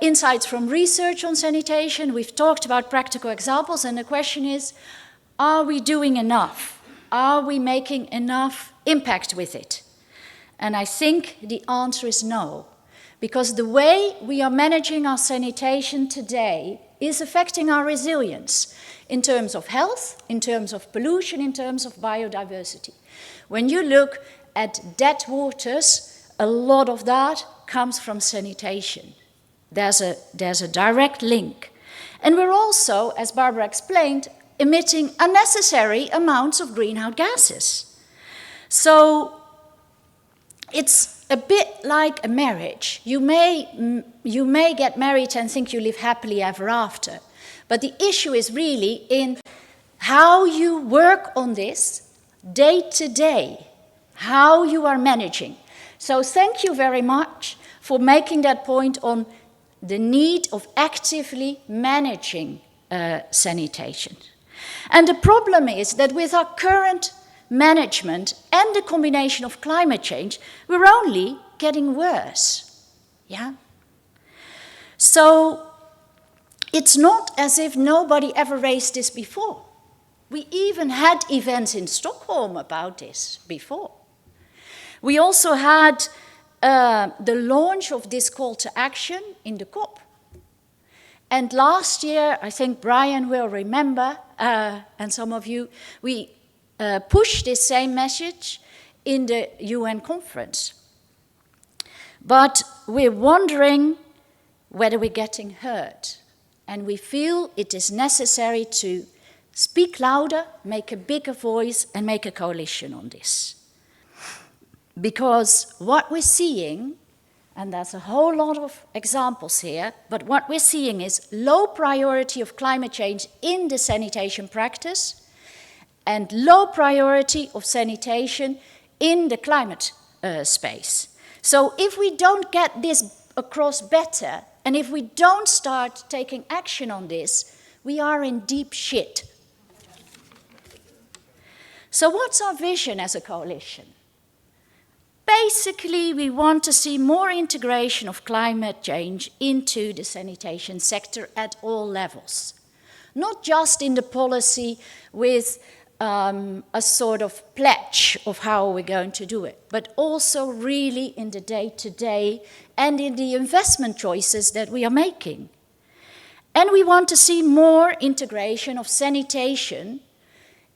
insights from research on sanitation. We've talked about practical examples, and the question is, are we doing enough? Are we making enough impact with it? And I think the answer is no, because the way we are managing our sanitation today is affecting our resilience in terms of health, in terms of pollution, in terms of biodiversity. When you look at dead waters, a lot of that comes from sanitation. There's a direct link. And we're also, as Barbara explained, emitting unnecessary amounts of greenhouse gases. So it's a bit like a marriage. You may get married and think you live happily ever after. But the issue is really in how you work on this day to day, how you are managing. So thank you very much for making that point on the need of actively managing sanitation. And the problem is that with our current management and the combination of climate change, we're only getting worse. Yeah? So it's not as if nobody ever raised this before. We even had events in Stockholm about this before. We also had the launch of this call to action in the COP. And last year, I think Brian will remember, and some of you, we pushed this same message in the UN conference. But we're wondering whether we're getting heard. And we feel it is necessary to speak louder, make a bigger voice, and make a coalition on this. Because what we're seeing, and there's a whole lot of examples here, but what we're seeing is low priority of climate change in the sanitation practice and low priority of sanitation in the climate space. So if we don't get this across better, and if we don't start taking action on this, we are in deep shit. So what's our vision as a coalition? Basically, we want to see more integration of climate change into the sanitation sector at all levels. Not just in the policy with a sort of pledge of how we're going to do it, but also really in the day-to-day and in the investment choices that we are making. And we want to see more integration of sanitation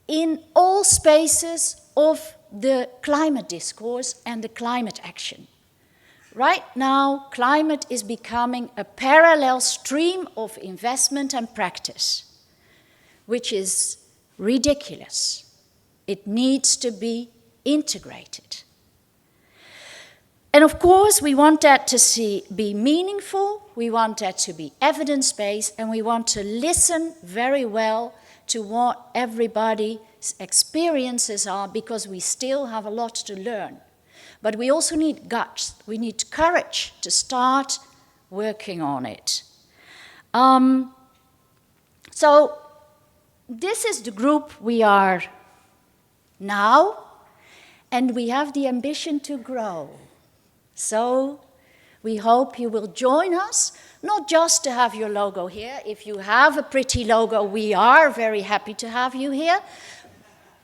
in all spaces of the climate discourse and the climate action. Right now, climate is becoming a parallel stream of investment and practice, which is ridiculous. It needs to be integrated. And of course, we want that to be meaningful, we want that to be evidence-based, and we want to listen very well to what everybody's experiences are, because we still have a lot to learn. But we also need guts, we need courage to start working on it. So this is the group we are now, and we have the ambition to grow. So we hope you will join us, not just to have your logo here. If you have a pretty logo, we are very happy to have you here.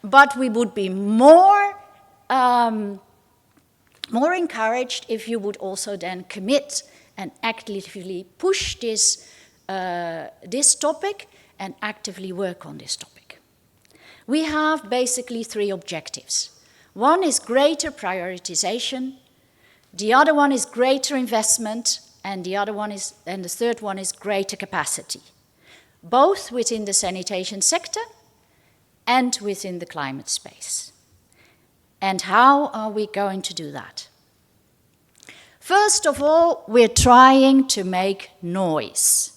But we would be more encouraged if you would also then commit and actively push this topic and actively work on this topic. We have basically 3 objectives. One is greater prioritization, the other one is greater investment, and the third one is greater capacity, both within the sanitation sector and within the climate space. And how are we going to do that? First of all, we're trying to make noise.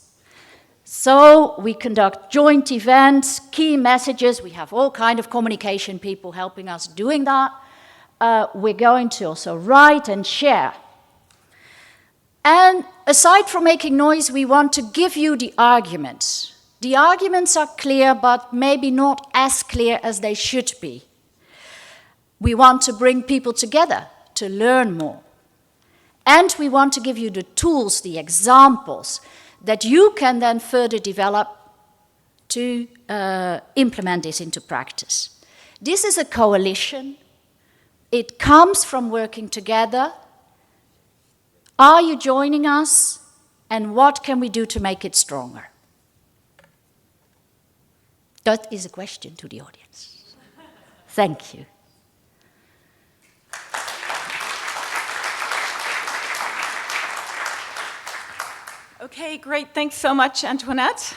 So we conduct joint events, key messages. We have all kinds of communication people helping us doing that. We're going to also write and share. And aside from making noise, we want to give you the arguments. The arguments are clear, but maybe not as clear as they should be. We want to bring people together to learn more. And we want to give you the tools, the examples, that you can then further develop to implement this into practice. This is a coalition. It comes from working together. Are you joining us? And what can we do to make it stronger? That is a question to the audience. Thank you. Okay, great. Thanks so much, Antoinette.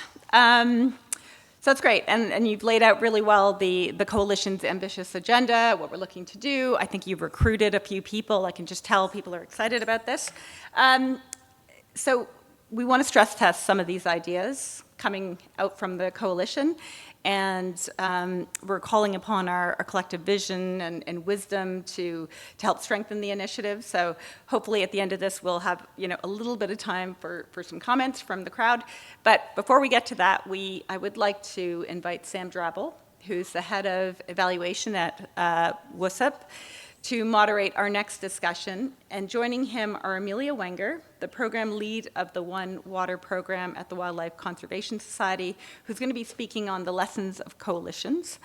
So that's great, and you've laid out really well the coalition's ambitious agenda, what we're looking to do. I think you've recruited a few people. I can just tell people are excited about this. So we want to stress test some of these ideas coming out from the coalition, and we're calling upon our collective vision and wisdom to help strengthen the initiative. So hopefully at the end of this, we'll have a little bit of time for some comments from the crowd. But before we get to that, I would like to invite Sam Drabble, who's the head of evaluation at WSUP, to moderate our next discussion. And joining him are Amelia Wenger, the program lead of the One Water program at the Wildlife Conservation Society, who's going to be speaking on the lessons of coalitions,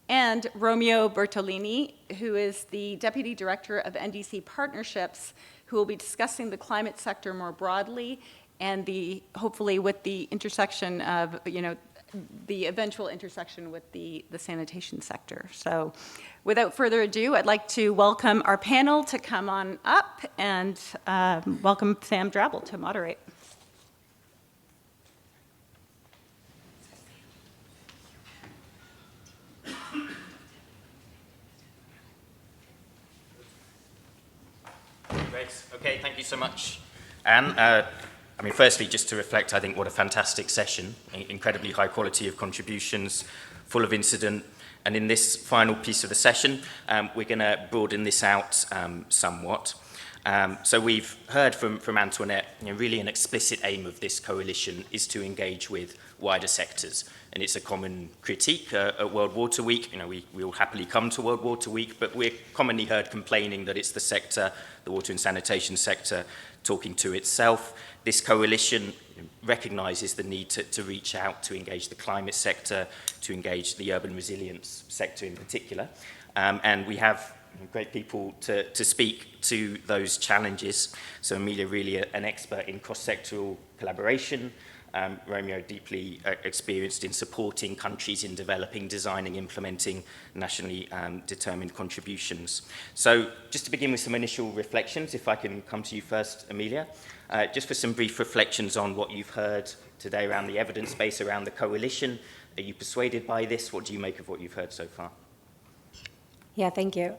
and Romeo Bertolini, who is the deputy director of NDC Partnerships, who will be discussing the climate sector more broadly and hopefully with the intersection of, the eventual intersection with the sanitation sector. So without further ado, I'd like to welcome our panel to come on up and welcome Sam Drabble to moderate. Great. Okay, thank you so much, Anne. Firstly, just to reflect, I think what a fantastic session, incredibly high quality of contributions, full of incident. And in this final piece of the session, we're going to broaden this out somewhat. So we've heard from Antoinette, really an explicit aim of this coalition is to engage with wider sectors. And it's a common critique at World Water Week. We will happily come to World Water Week, but we're commonly heard complaining that it's the sector, the water and sanitation sector, talking to itself. This coalition recognises the need to reach out, to engage the climate sector, to engage the urban resilience sector in particular. And we have great people to speak to those challenges. So Amelia, really an expert in cross-sectoral collaboration. Romeo, deeply experienced in supporting countries in developing, designing, implementing nationally determined contributions. So just to begin with some initial reflections, if I can come to you first, Amelia, just for some brief reflections on what you've heard today around the evidence base, around the coalition. Are you persuaded by this? What do you make of what you've heard so far? Yeah, thank you.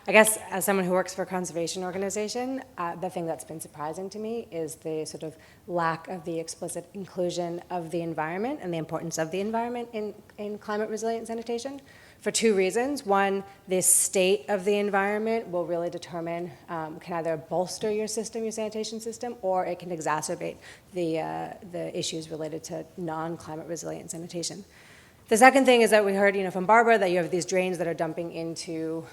I guess as someone who works for a conservation organization, the thing that's been surprising to me is the sort of lack of the explicit inclusion of the environment and the importance of the environment in climate resilient sanitation for two reasons. One, the state of the environment will really determine, can either bolster your system, your sanitation system, or it can exacerbate the issues related to non-climate resilient sanitation. The second thing is that we heard, from Barbara that you have these drains that are dumping into,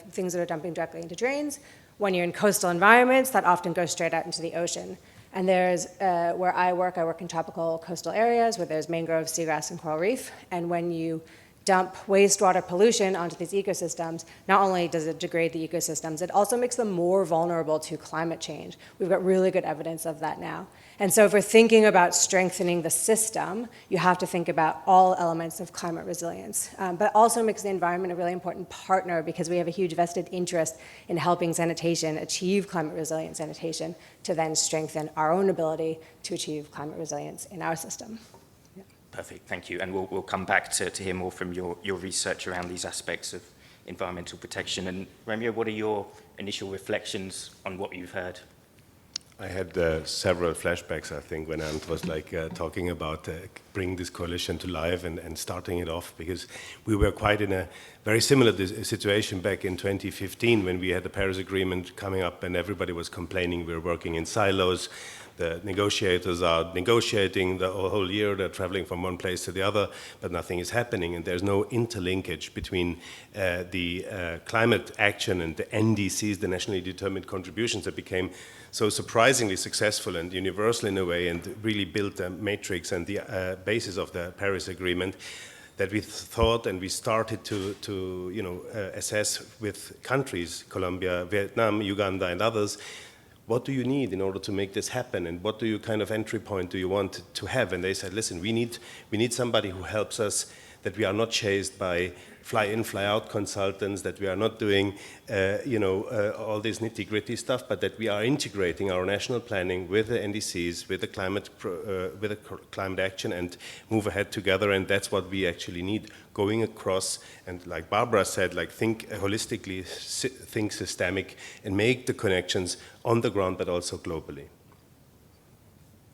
things that are dumping directly into drains. When you're in coastal environments, that often goes straight out into the ocean. And there's, where I work in tropical coastal areas where there's mangrove, seagrass, and coral reef. And when you dump wastewater pollution onto these ecosystems, not only does it degrade the ecosystems, it also makes them more vulnerable to climate change. We've got really good evidence of that now. And so if we're thinking about strengthening the system, you have to think about all elements of climate resilience, but also makes the environment a really important partner because we have a huge vested interest in helping sanitation achieve climate resilient sanitation to then strengthen our own ability to achieve climate resilience in our system. Yeah. Perfect, thank you. And we'll come back to hear more from your research around these aspects of environmental protection. And Romeo, what are your initial reflections on what you've heard? I had several flashbacks, I think, when Ant was talking about bringing this coalition to life and starting it off, because we were quite in a very similar situation back in 2015 when we had the Paris Agreement coming up and everybody was complaining we were working in silos. The negotiators are negotiating the whole year, they're traveling from one place to the other, but nothing is happening, and there's no interlinkage between the climate action and the NDCs, the nationally determined contributions that became so surprisingly successful and universal in a way and really built the matrix and the basis of the Paris Agreement, that we thought and we started to assess with countries, Colombia, Vietnam, Uganda, and others. What do you need in order to make this happen, and what do you kind of entry point do you want to have? And they said, listen, we need somebody who helps us, that we are not chased by fly-in, fly-out consultants, that we are not doing all this nitty-gritty stuff, but that we are integrating our national planning with the NDCs, with the climate action, and move ahead together. And that's what we actually need, going across. And like Barbara said, think holistically, think systemic, and make the connections on the ground, but also globally.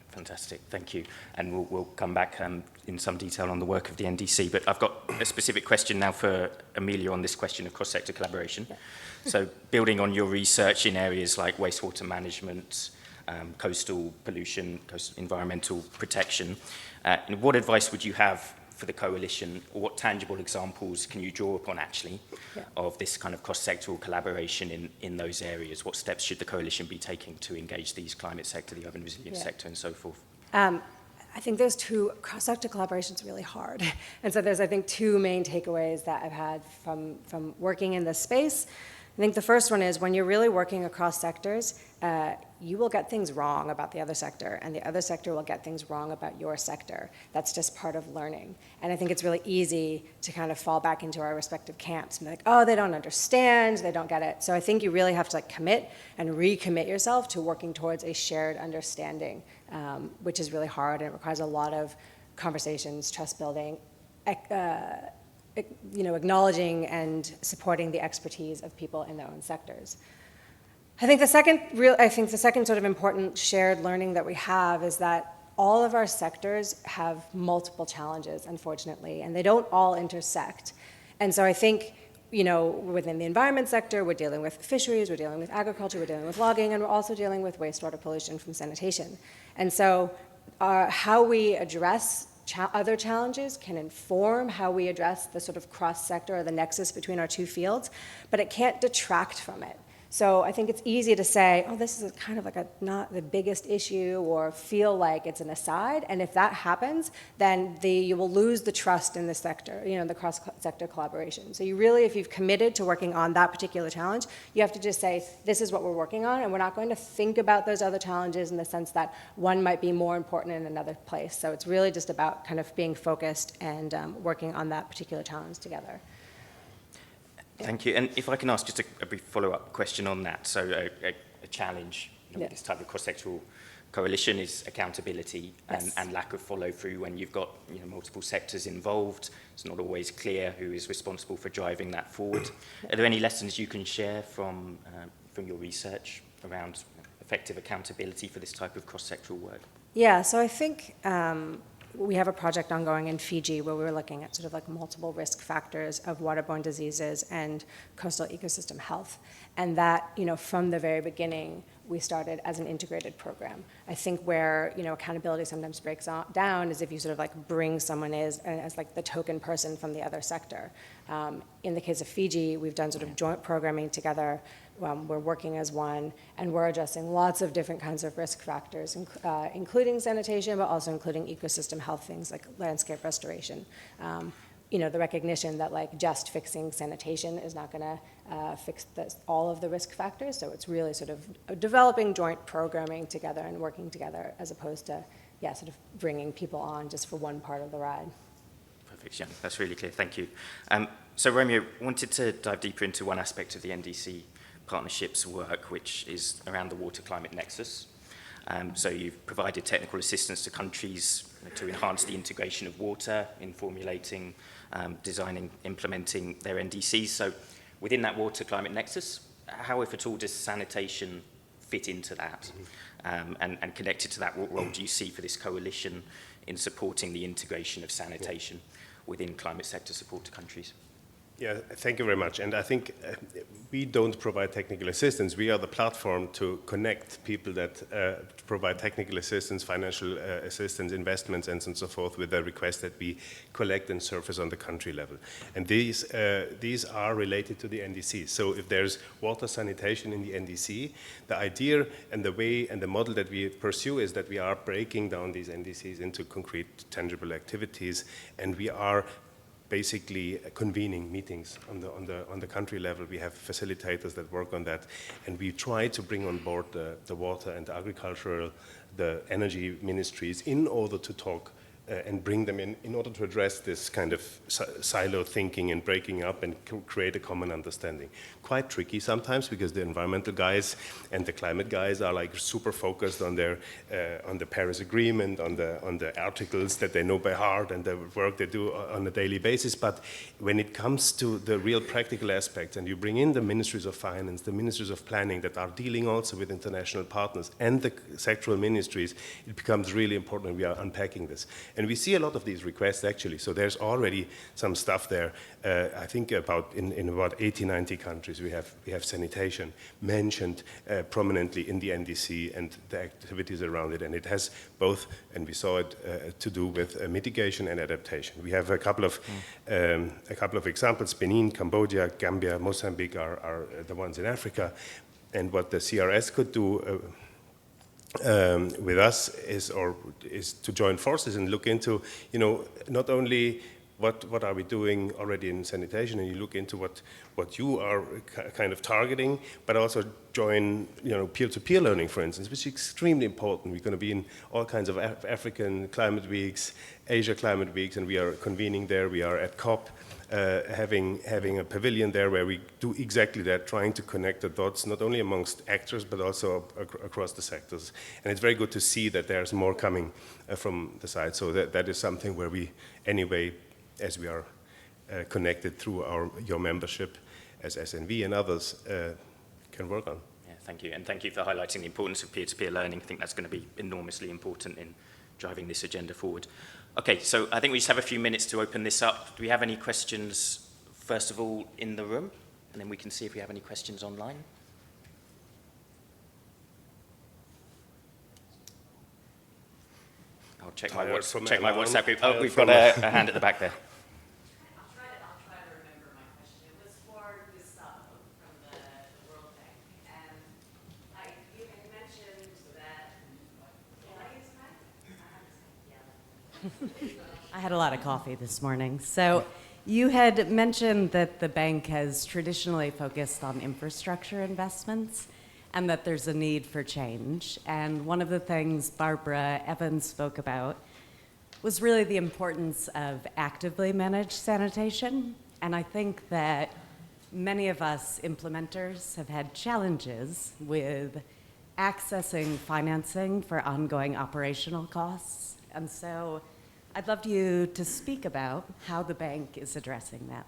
Fantastic, thank you. And we'll come back in some detail on the work of the NDC, but I've got a specific question now for Amelia on this question of cross-sector collaboration. Yeah. So building on your research in areas like wastewater management, coastal pollution, coastal environmental protection, what advice would you have for the coalition, or what tangible examples can you draw upon actually of this kind of cross-sectoral collaboration in those areas? What steps should the coalition be taking to engage these climate sector, the urban resilience sector, and so forth? I think those two, cross-sector collaboration is really hard. And so there's, I think, two main takeaways that I've had from working in this space. I think the first one is when you're really working across sectors, you will get things wrong about the other sector, and the other sector will get things wrong about your sector. That's just part of learning. And I think it's really easy to kind of fall back into our respective camps and be like, oh, they don't understand, they don't get it. So I think you really have to like commit and recommit yourself to working towards a shared understanding, which is really hard, and it requires a lot of conversations, trust building, acknowledging and supporting the expertise of people in their own sectors. I think the second sort of important shared learning that we have is that all of our sectors have multiple challenges, unfortunately, and they don't all intersect. And so I think, within the environment sector, we're dealing with fisheries, we're dealing with agriculture, we're dealing with logging, and we're also dealing with wastewater pollution from sanitation. And so how we address other challenges can inform how we address the sort of cross-sector or the nexus between our two fields, but it can't detract from it. So I think it's easy to say, oh, this is kind of like not the biggest issue, or feel like it's an aside. And if that happens, then you will lose the trust in the sector, the cross-sector collaboration. So you really, if you've committed to working on that particular challenge, you have to just say, this is what we're working on, and we're not going to think about those other challenges in the sense that one might be more important in another place. So it's really just about kind of being focused and working on that particular challenge together. Thank you. And if I can ask just a brief follow-up question on that. So a challenge with this type of cross-sectoral coalition is accountability and lack of follow-through when you've got multiple sectors involved. It's not always clear who is responsible for driving that forward. Are there any lessons you can share from your research around effective accountability for this type of cross-sectoral work? Yeah, so I think we have a project ongoing in Fiji where we're looking at sort of like multiple risk factors of waterborne diseases and coastal ecosystem health. And that, from the very beginning, we started as an integrated program. I think where, accountability sometimes breaks down is if you sort of like bring someone as like the token person from the other sector. In the case of Fiji, we've done sort of joint programming together. We're working as one, and we're addressing lots of different kinds of risk factors, including sanitation, but also including ecosystem health things like landscape restoration. The recognition that like just fixing sanitation is not going to fix all of the risk factors. So it's really sort of developing joint programming together and working together, as opposed to, sort of bringing people on just for one part of the ride. Perfect, yeah, that's really clear. Thank you. So Romeo, wanted to dive deeper into one aspect of the NDC partnerships work, which is around the water-climate nexus. So you've provided technical assistance to countries to enhance the integration of water in formulating, designing, implementing their NDCs. So within that water-climate nexus, how, if at all, does sanitation fit into that? And connected to that, what role do you see for this coalition in supporting the integration of sanitation within climate sector support to countries? Yeah, thank you very much. And I think we don't provide technical assistance. We are the platform to connect people that provide technical assistance, financial assistance, investments, and so forth with the request that we collect and surface on the country level. And these are related to the NDC. So if there's water sanitation in the NDC, the idea and the way and the model that we pursue is that we are breaking down these NDCs into concrete, tangible activities, and we are basically convening meetings on the country level. We have facilitators that work on that, and we try to bring on board the water and the agricultural, the energy ministries in order to talk and bring them in order to address this kind of silo thinking and breaking up and create a common understanding. Quite tricky sometimes because the environmental guys and the climate guys are like super focused on their on the Paris Agreement, on the articles that they know by heart and the work they do on a daily basis. But when it comes to the real practical aspects, and you bring in the ministries of finance, the ministries of planning that are dealing also with international partners and the sectoral ministries, it becomes really important. We are unpacking this. And we see a lot of these requests, actually. So there's already some stuff there. I think in about 80, 90 countries, we have sanitation mentioned prominently in the NDC and the activities around it. And it has both, and we saw it, to do with mitigation and adaptation. We have a couple of examples. Benin, Cambodia, Gambia, Mozambique are the ones in Africa. And what the CRS could do with us is to join forces and look into, not only what are we doing already in sanitation, and you look into what you are kind of targeting, but also join, peer-to-peer learning, for instance, which is extremely important. We're going to be in all kinds of African climate weeks, Asia climate weeks, and we are convening there. We are at COP, having a pavilion there where we do exactly that, trying to connect the dots, not only amongst actors, but also across the sectors. And it's very good to see that there's more coming from the side. So that is something where we, anyway, as we are connected through your membership as SNV and others, can work on. Yeah, thank you. And thank you for highlighting the importance of peer-to-peer learning. I think that's going to be enormously important in driving this agenda forward. Okay, so I think we just have a few minutes to open this up. Do we have any questions, first of all, in the room? And then we can see if we have any questions online. I'll check my WhatsApp group. Oh, we've got a hand at the back there. I'll try to remember my question. It was for Gustavo from the World Bank. And you had mentioned that, can I use mine? I had a lot of coffee this morning. So you had mentioned that the bank has traditionally focused on infrastructure investments and that there's a need for change. And one of the things Barbara Evans spoke about was really the importance of actively managed sanitation. And I think that many of us implementers have had challenges with accessing financing for ongoing operational costs. And so I'd love you to speak about how the bank is addressing that.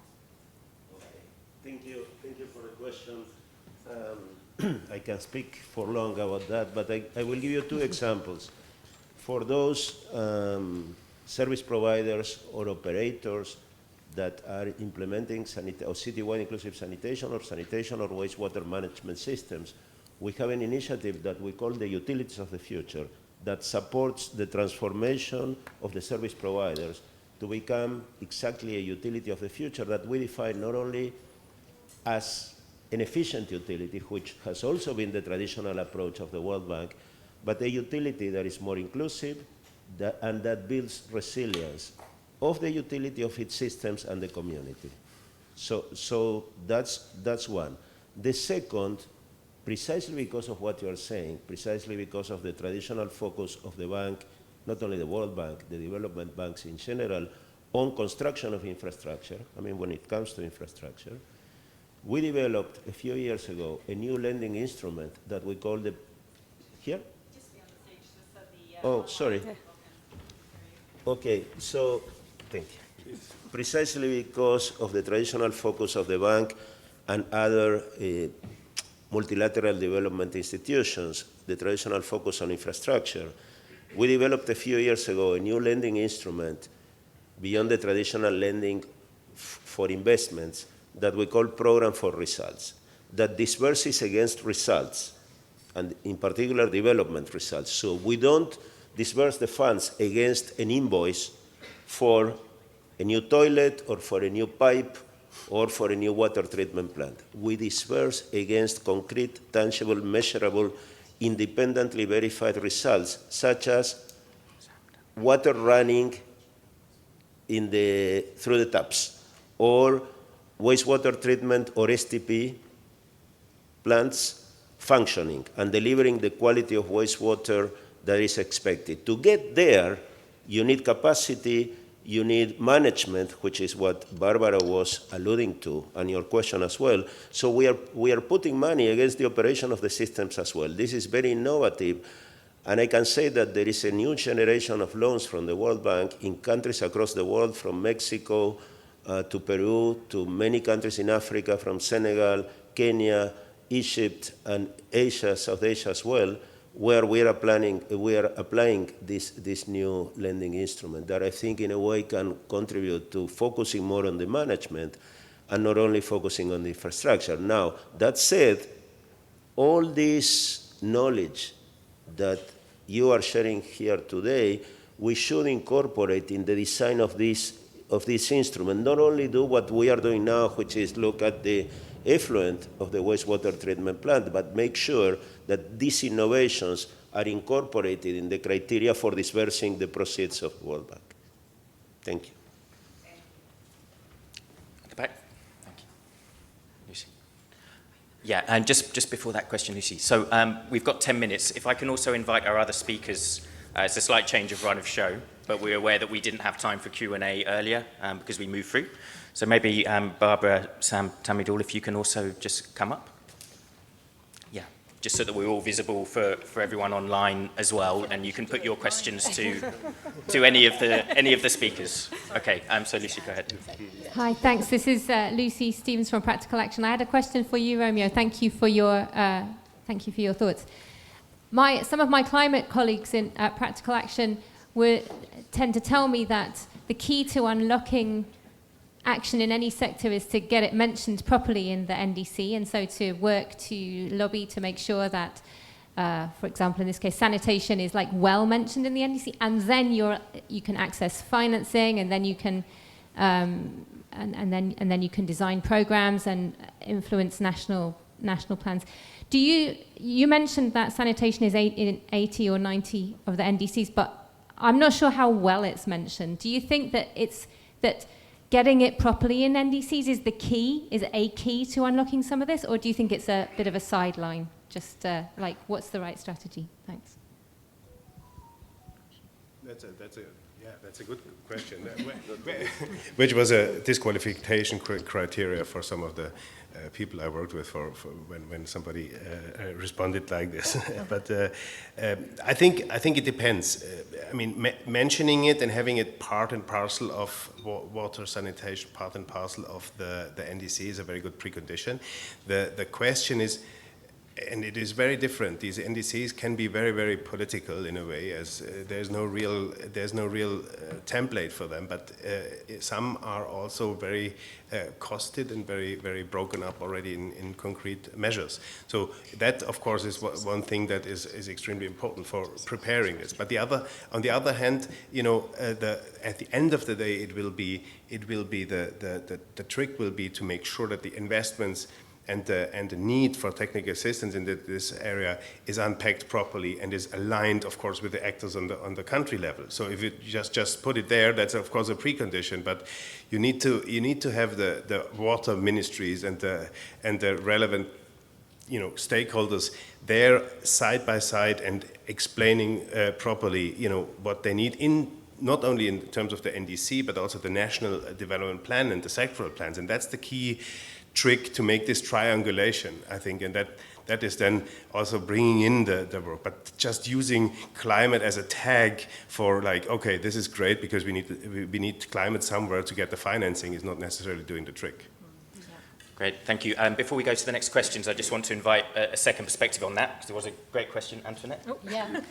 Thank you for the question. I can speak for long about that, but I will give you two examples. For those service providers or operators that are implementing citywide inclusive sanitation or wastewater management systems, we have an initiative that we call the Utilities of the Future that supports the transformation of the service providers to become exactly a utility of the future that we define not only as an efficient utility, which has also been the traditional approach of the World Bank, but a utility that is more inclusive and that builds resilience of the utility of its systems and the community. So that's one. The second, precisely because of what you are saying, precisely because of the traditional focus of the bank, not only the World Bank, the development banks in general, on construction of infrastructure, when it comes to infrastructure, we developed a few years ago a new lending instrument that we call the, here? Just be on the stage, just so the, oh, sorry. Okay, so, thank you. Precisely because of the traditional focus of the bank and other multilateral development institutions, the traditional focus on infrastructure, we developed a few years ago a new lending instrument beyond the traditional lending for investments that we call Program for Results, that disburses against results, and in particular development results. So we don't disburse the funds against an invoice for a new toilet or for a new pipe or for a new water treatment plant. We disburse against concrete, tangible, measurable, independently verified results, such as water running through the taps, or wastewater treatment or STP plants functioning and delivering the quality of wastewater that is expected. To get there, you need capacity, you need management, which is what Barbara was alluding to, and your question as well. So we are putting money against the operation of the systems as well. This is very innovative, and I can say that there is a new generation of loans from the World Bank in countries across the world, from Mexico to Peru, to many countries in Africa, from Senegal, Kenya, Egypt, and Asia, South Asia as well, where we are applying this new lending instrument that I think in a way can contribute to focusing more on the management and not only focusing on the infrastructure. Now, that said, all this knowledge that you are sharing here today, we should incorporate in the design of this instrument, not only do what we are doing now, which is look at the effluent of the wastewater treatment plant, but make sure that these innovations are incorporated in the criteria for disbursing the proceeds of the World Bank. Thank you. Yeah, and just before that question, Lucy. So we've got 10 minutes. If I can also invite our other speakers, it's a slight change of run of show, but we're aware that we didn't have time for Q&A earlier because we moved through. So maybe Barbara, Sam, Tamidul, if you can also just come up. Yeah, just so that we're all visible for everyone online as well, and you can put your questions to any of the speakers. Okay, so Lucy, go ahead. Hi, thanks. This is Lucy Stevens from Practical Action. I had a question for you, Romeo. Thank you for your thoughts. Some of my climate colleagues in Practical Action tend to tell me that the key to unlocking action in any sector is to get it mentioned properly in the NDC, and so to work to lobby to make sure that, for example, in this case, sanitation is like well mentioned in the NDC, and then you can access financing, and then you can and then you can design programs and influence national plans. You mentioned that sanitation is in 80 or 90 of the NDCs, but I'm not sure how well it's mentioned. Do you think that getting it properly in NDCs is a key to unlocking some of this, or do you think it's a bit of a sideline? Just what's the right strategy? Thanks. That's a good question. Which was a disqualification criteria for some of the people I worked with for when somebody responded like this. But I think it depends. I mean, mentioning it and having it part and parcel of water sanitation, part and parcel of the NDC is a very good precondition. The question is, and it is very different. These NDCs can be very, very political in a way, as there's no real template for them. But some are also very costed and very, very broken up already in concrete measures. So that, of course, is one thing that is extremely important for preparing this. But on the other hand, you know, at the end of the day, it will be the trick will be to make sure that the investments and the need for technical assistance in this area is unpacked properly and is aligned, of course, with the actors on the country level. So if you just put it there, that's of course a precondition. But you need to have the water ministries and the relevant, you know, stakeholders there side by side and explaining properly, you know, what they need not only in terms of the NDC but also the national development plan and the sectoral plans, and that's the key trick to make this triangulation, I think, and that is then also bringing in the work. But just using climate as a tag for like, okay, this is great because we need climate somewhere to get the financing is not necessarily doing the trick. Great, thank you. Before we go to the next questions, I just want to invite a second perspective on that, because there was a great question. Antoinette? Oh. Yeah.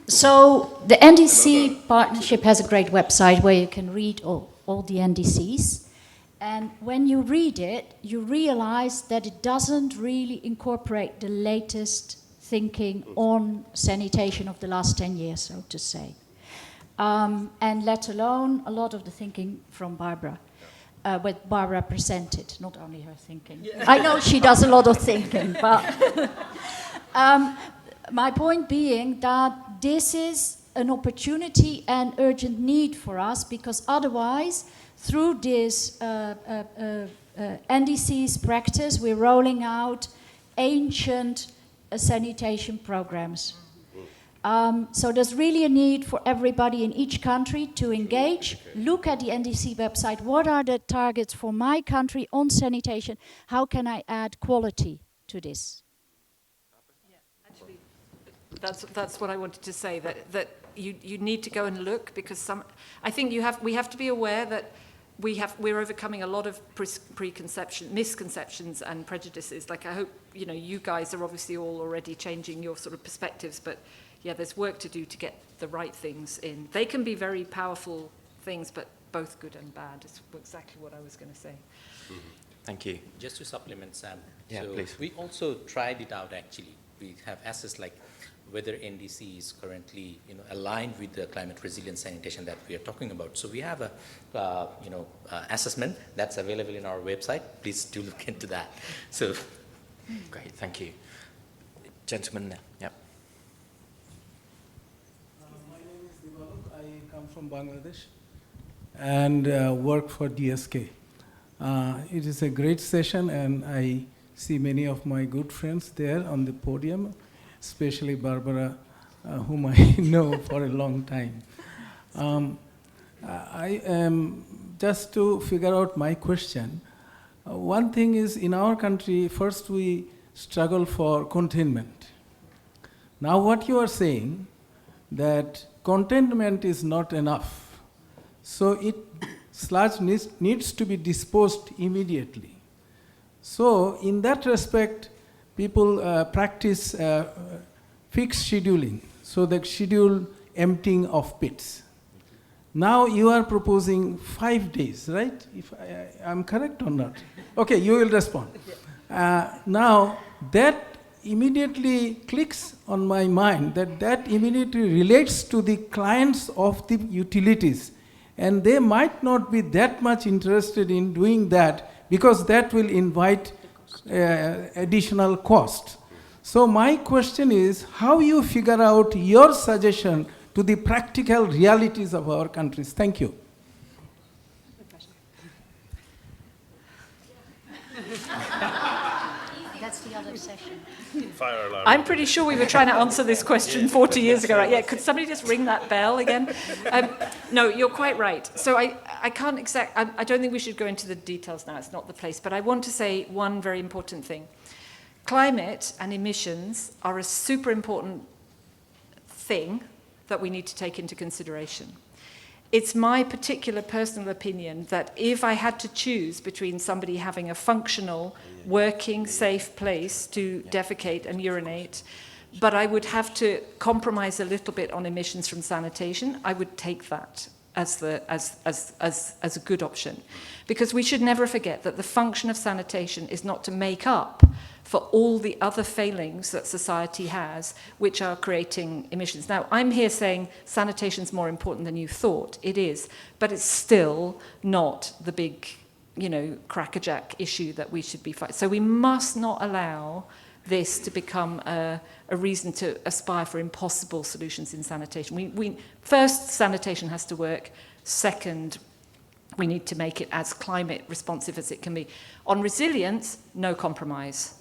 So the NDC partnership has a great website where you can read all the NDCs. And when you read it, you realize that it doesn't really incorporate the latest thinking on sanitation of the last 10 years, so to say. And let alone a lot of the thinking from Barbara. What Barbara presented, not only her thinking. Yeah. I know she does a lot of thinking, but my point being that this is an opportunity and urgent need for us, because otherwise, through this NDC's practice, we're rolling out ancient sanitation programs. So there's really a need for everybody in each country to engage, look at the NDC website, what are the targets for my country on sanitation, how can I add quality to this? Yeah, actually, that's what I wanted to say, that you need to go and look, because I think we have to be aware that we're overcoming a lot of misconceptions and prejudices. Like, I hope, you know, you guys are obviously all already changing your sort of perspectives, but yeah, there's work to do to get the right things in. They can be very powerful things, but both good and bad is exactly what I was going to say. Mm-hmm. Thank you. Just to supplement, Sam. Yeah, so please. We also tried it out, actually. We have assessed like whether NDC is currently, you know, aligned with the climate resilient sanitation that we are talking about. So we have a, assessment that's available in our website. Please do look into that. So, great, thank you. Gentleman there, yep. My name is Divalok. I come from Bangladesh and work for DSK. It is a great session, and I see many of my good friends there on the podium, especially Barbara, whom I know for a long time. I am just to figure out my question. One thing is, in our country, first we struggle for containment. Now what you are saying, that containment is not enough. So sludge needs to be disposed immediately. So in that respect, people practice fixed scheduling, so they schedule emptying of pits. Now you are proposing 5 days, right? If I'm correct or not? Okay, you will respond. Now that immediately clicks on my mind, that immediately relates to the clients of the utilities, and they might not be that much interested in doing that because that will invite additional cost. So my question is, how you figure out your suggestion to the practical realities of our countries? Thank you. That's the other session. Fire alarm. I'm pretty sure we were trying to answer this question 40 years ago. Right? Yeah, could somebody just ring that bell again? No, you're quite right. So I can't I don't think we should go into the details now. It's not the place. But I want to say one very important thing. Climate and emissions are a super important thing that we need to take into consideration. It's my particular personal opinion that if I had to choose between somebody having a functional, working, safe place to defecate and urinate, but I would have to compromise a little bit on emissions from sanitation, I would take that as a good option. Because we should never forget that the function of sanitation is not to make up for all the other failings that society has, which are creating emissions. Now, I'm here saying sanitation's more important than you thought. It is, but it's still not the big, crackerjack issue that we should be fighting. So we must not allow this to become a reason to aspire for impossible solutions in sanitation. First, sanitation has to work. Second, we need to make it as climate responsive as it can be. On resilience, no compromise.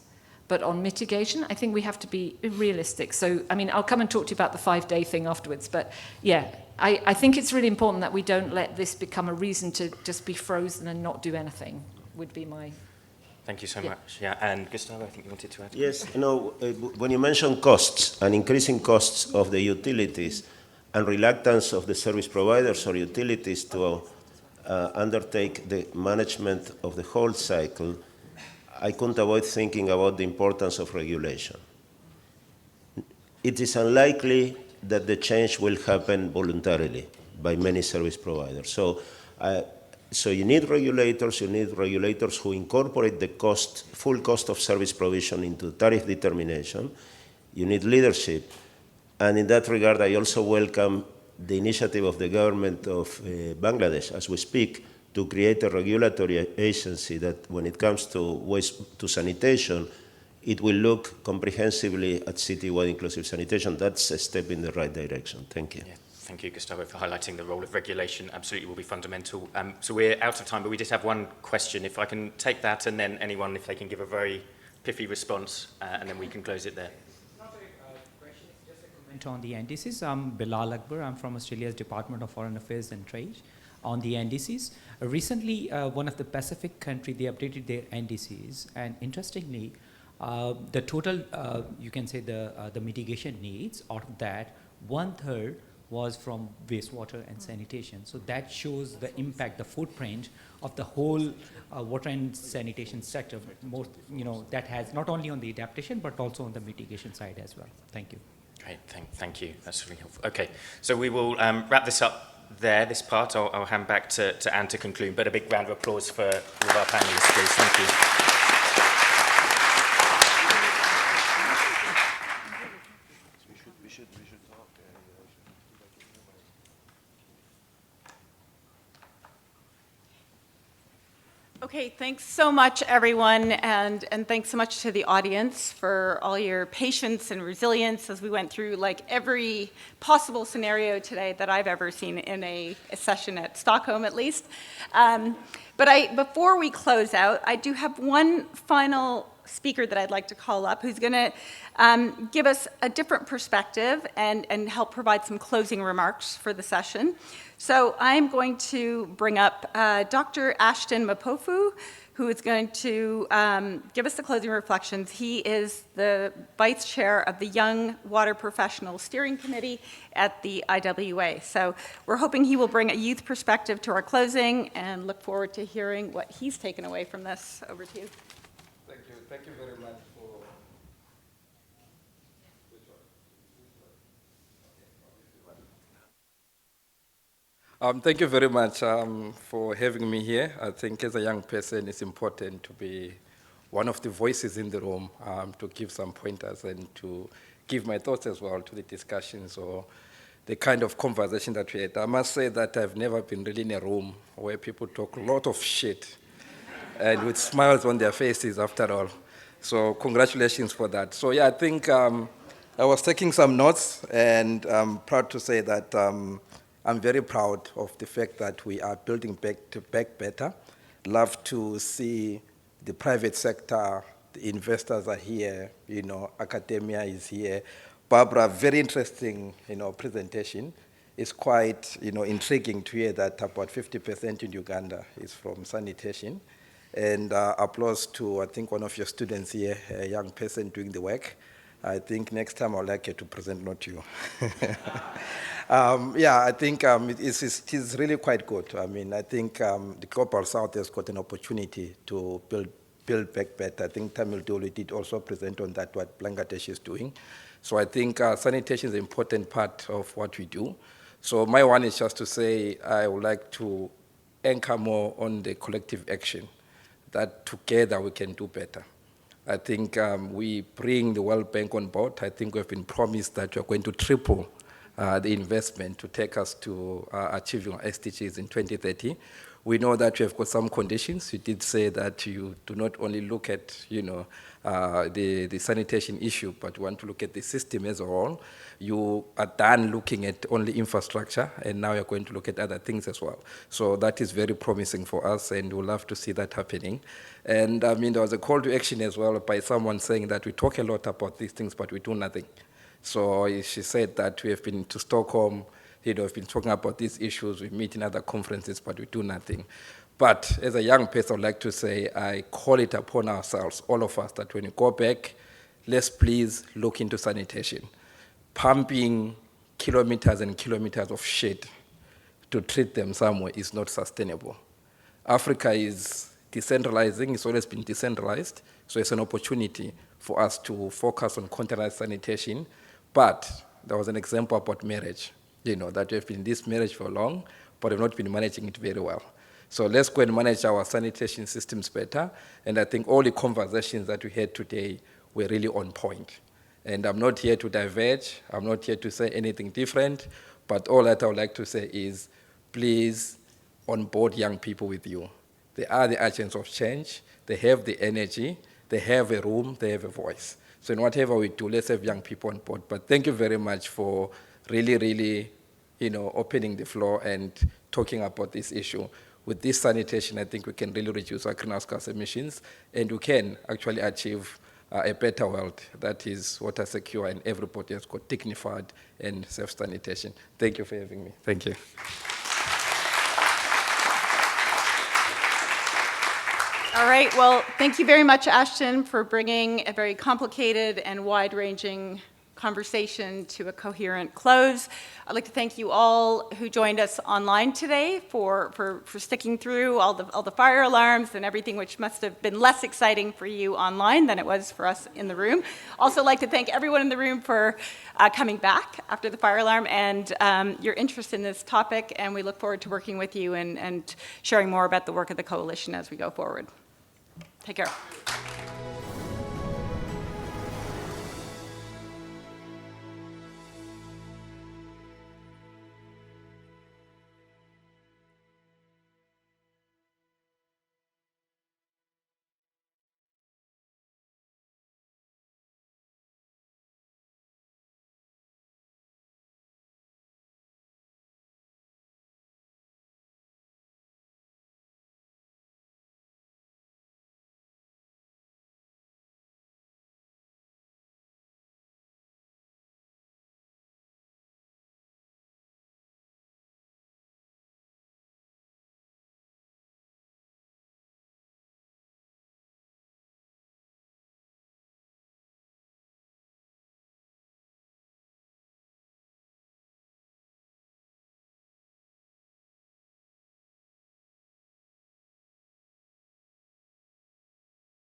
But on mitigation, I think we have to be realistic. So, I'll come and talk to you about the 5-day thing afterwards. But yeah, I think it's really important that we don't let this become a reason to just be frozen and not do anything, would be my... Thank you so much. Yeah, and Gustavo, I think you wanted to add. Yes, when you mention costs and increasing costs of the utilities and reluctance of the service providers or utilities to undertake the management of the whole cycle, I couldn't avoid thinking about the importance of regulation. It is unlikely that the change will happen voluntarily by many service providers. So you need regulators who incorporate the full cost of service provision into tariff determination. You need leadership. And in that regard, I also welcome the initiative of the government of Bangladesh, as we speak, to create a regulatory agency that when it comes to waste to sanitation, it will look comprehensively at citywide inclusive sanitation. That's a step in the right direction. Thank you. Yeah. Thank you, Gustavo, for highlighting the role of regulation. Absolutely will be fundamental. So we're out of time, but we just have one question. If I can take that, and then anyone, if they can give a very pithy response, and then we can close it there. Not a question, it's just a comment on the NDCs. I'm Bilal Akbar. I'm from Australia's Department of Foreign Affairs and Trade. On the NDCs, recently one of the Pacific country, they updated their NDCs, and interestingly, the total, you can say the mitigation needs, out of that, 1/3 was from wastewater and sanitation. So that shows the impact, the footprint of the whole water and sanitation sector. More, that has not only on the adaptation but also on the mitigation side as well. Thank you. Great, thank you. That's really helpful. Okay, so we will wrap this up there. This part, I'll hand back to Anne to conclude. But a big round of applause for all of our panelists, please. Thank you. Okay, thanks so much, everyone, and thanks so much to the audience for all your patience and resilience as we went through every possible scenario today that I've ever seen in a session at Stockholm, at least. But before we close out, I do have one final speaker that I'd like to call up, who's going to give us a different perspective and help provide some closing remarks for the session. So I'm going to bring up Dr. Ashton Mapofu, who is going to give us the closing reflections. He is the vice chair of the Young Water Professional Steering Committee at the IWA. So we're hoping he will bring a youth perspective to our closing and look forward to hearing what he's taken away from this. Over to you. Thank you. Thank you very much for... thank you very much for having me here. I think as a young person, it's important to be one of the voices in the room to give some pointers and to give my thoughts as well to the discussions or the kind of conversation that we had. I must say that I've never been really in a room where people talk a lot of shit and with smiles on their faces after all. So congratulations for that. So yeah, I think I was taking some notes, and I'm proud to say that I'm very proud of the fact that we are building back better. Love to see the private sector, the investors are here, academia is here. Barbara, very interesting, presentation. It's quite, intriguing to hear that about 50% in Uganda is from sanitation. And applause to, I think, one of your students here, a young person doing the work. I think next time I'd like you to present, not you. Yeah, I think it is really quite good. I mean, I think the Global South has got an opportunity to build back better. I think Tamil Doli did also present on that, what Bangladesh is doing. So I think sanitation is an important part of what we do. So my one is just to say I would like to anchor more on the collective action, that together we can do better. I think we bring the World Bank on board. I think we've been promised that we're going to triple the investment to take us to achieving our SDGs in 2030. We know that we have got some conditions. You did say that you do not only look at, the sanitation issue, but you want to look at the system as a whole. You are done looking at only infrastructure, and now you're going to look at other things as well. So that is very promising for us, and we'll love to see that happening. And I mean, there was a call to action as well by someone saying that we talk a lot about these things, but we do nothing. So she said that we have been to Stockholm, we've been talking about these issues, we meet in other conferences, but we do nothing. But as a young person, I'd like to say, I call it upon ourselves, all of us, that when we go back, let's please look into sanitation. Pumping kilometers and kilometers of shit to treat them somewhere is not sustainable. Africa is decentralizing, it's always been decentralized, so it's an opportunity for us to focus on containerized sanitation. But there was an example about marriage, that we've been in this marriage for long, but have not been managing it very well. So let's go and manage our sanitation systems better. And I think all the conversations that we had today were really on point. And I'm not here to diverge. I'm not here to say anything different. But all that I would like to say is, please onboard young people with you. They are the agents of change. They have the energy. They have a room. They have a voice. So in whatever we do, let's have young people on board. But thank you very much for really, opening the floor and talking about this issue. With this sanitation, I think we can really reduce our greenhouse gas emissions, and we can actually achieve a better world that is water secure and everybody has got dignified and safe sanitation. Thank you for having me. Thank you. All right, well, thank you very much, Ashton, for bringing a very complicated and wide-ranging conversation to a coherent close. I'd like to thank you all who joined us online today for sticking through all the fire alarms and everything, which must have been less exciting for you online than it was for us in the room. Also like to thank everyone in the room for coming back after the fire alarm and your interest in this topic, and we look forward to working with you and sharing more about the work of the coalition as we go forward. Take care.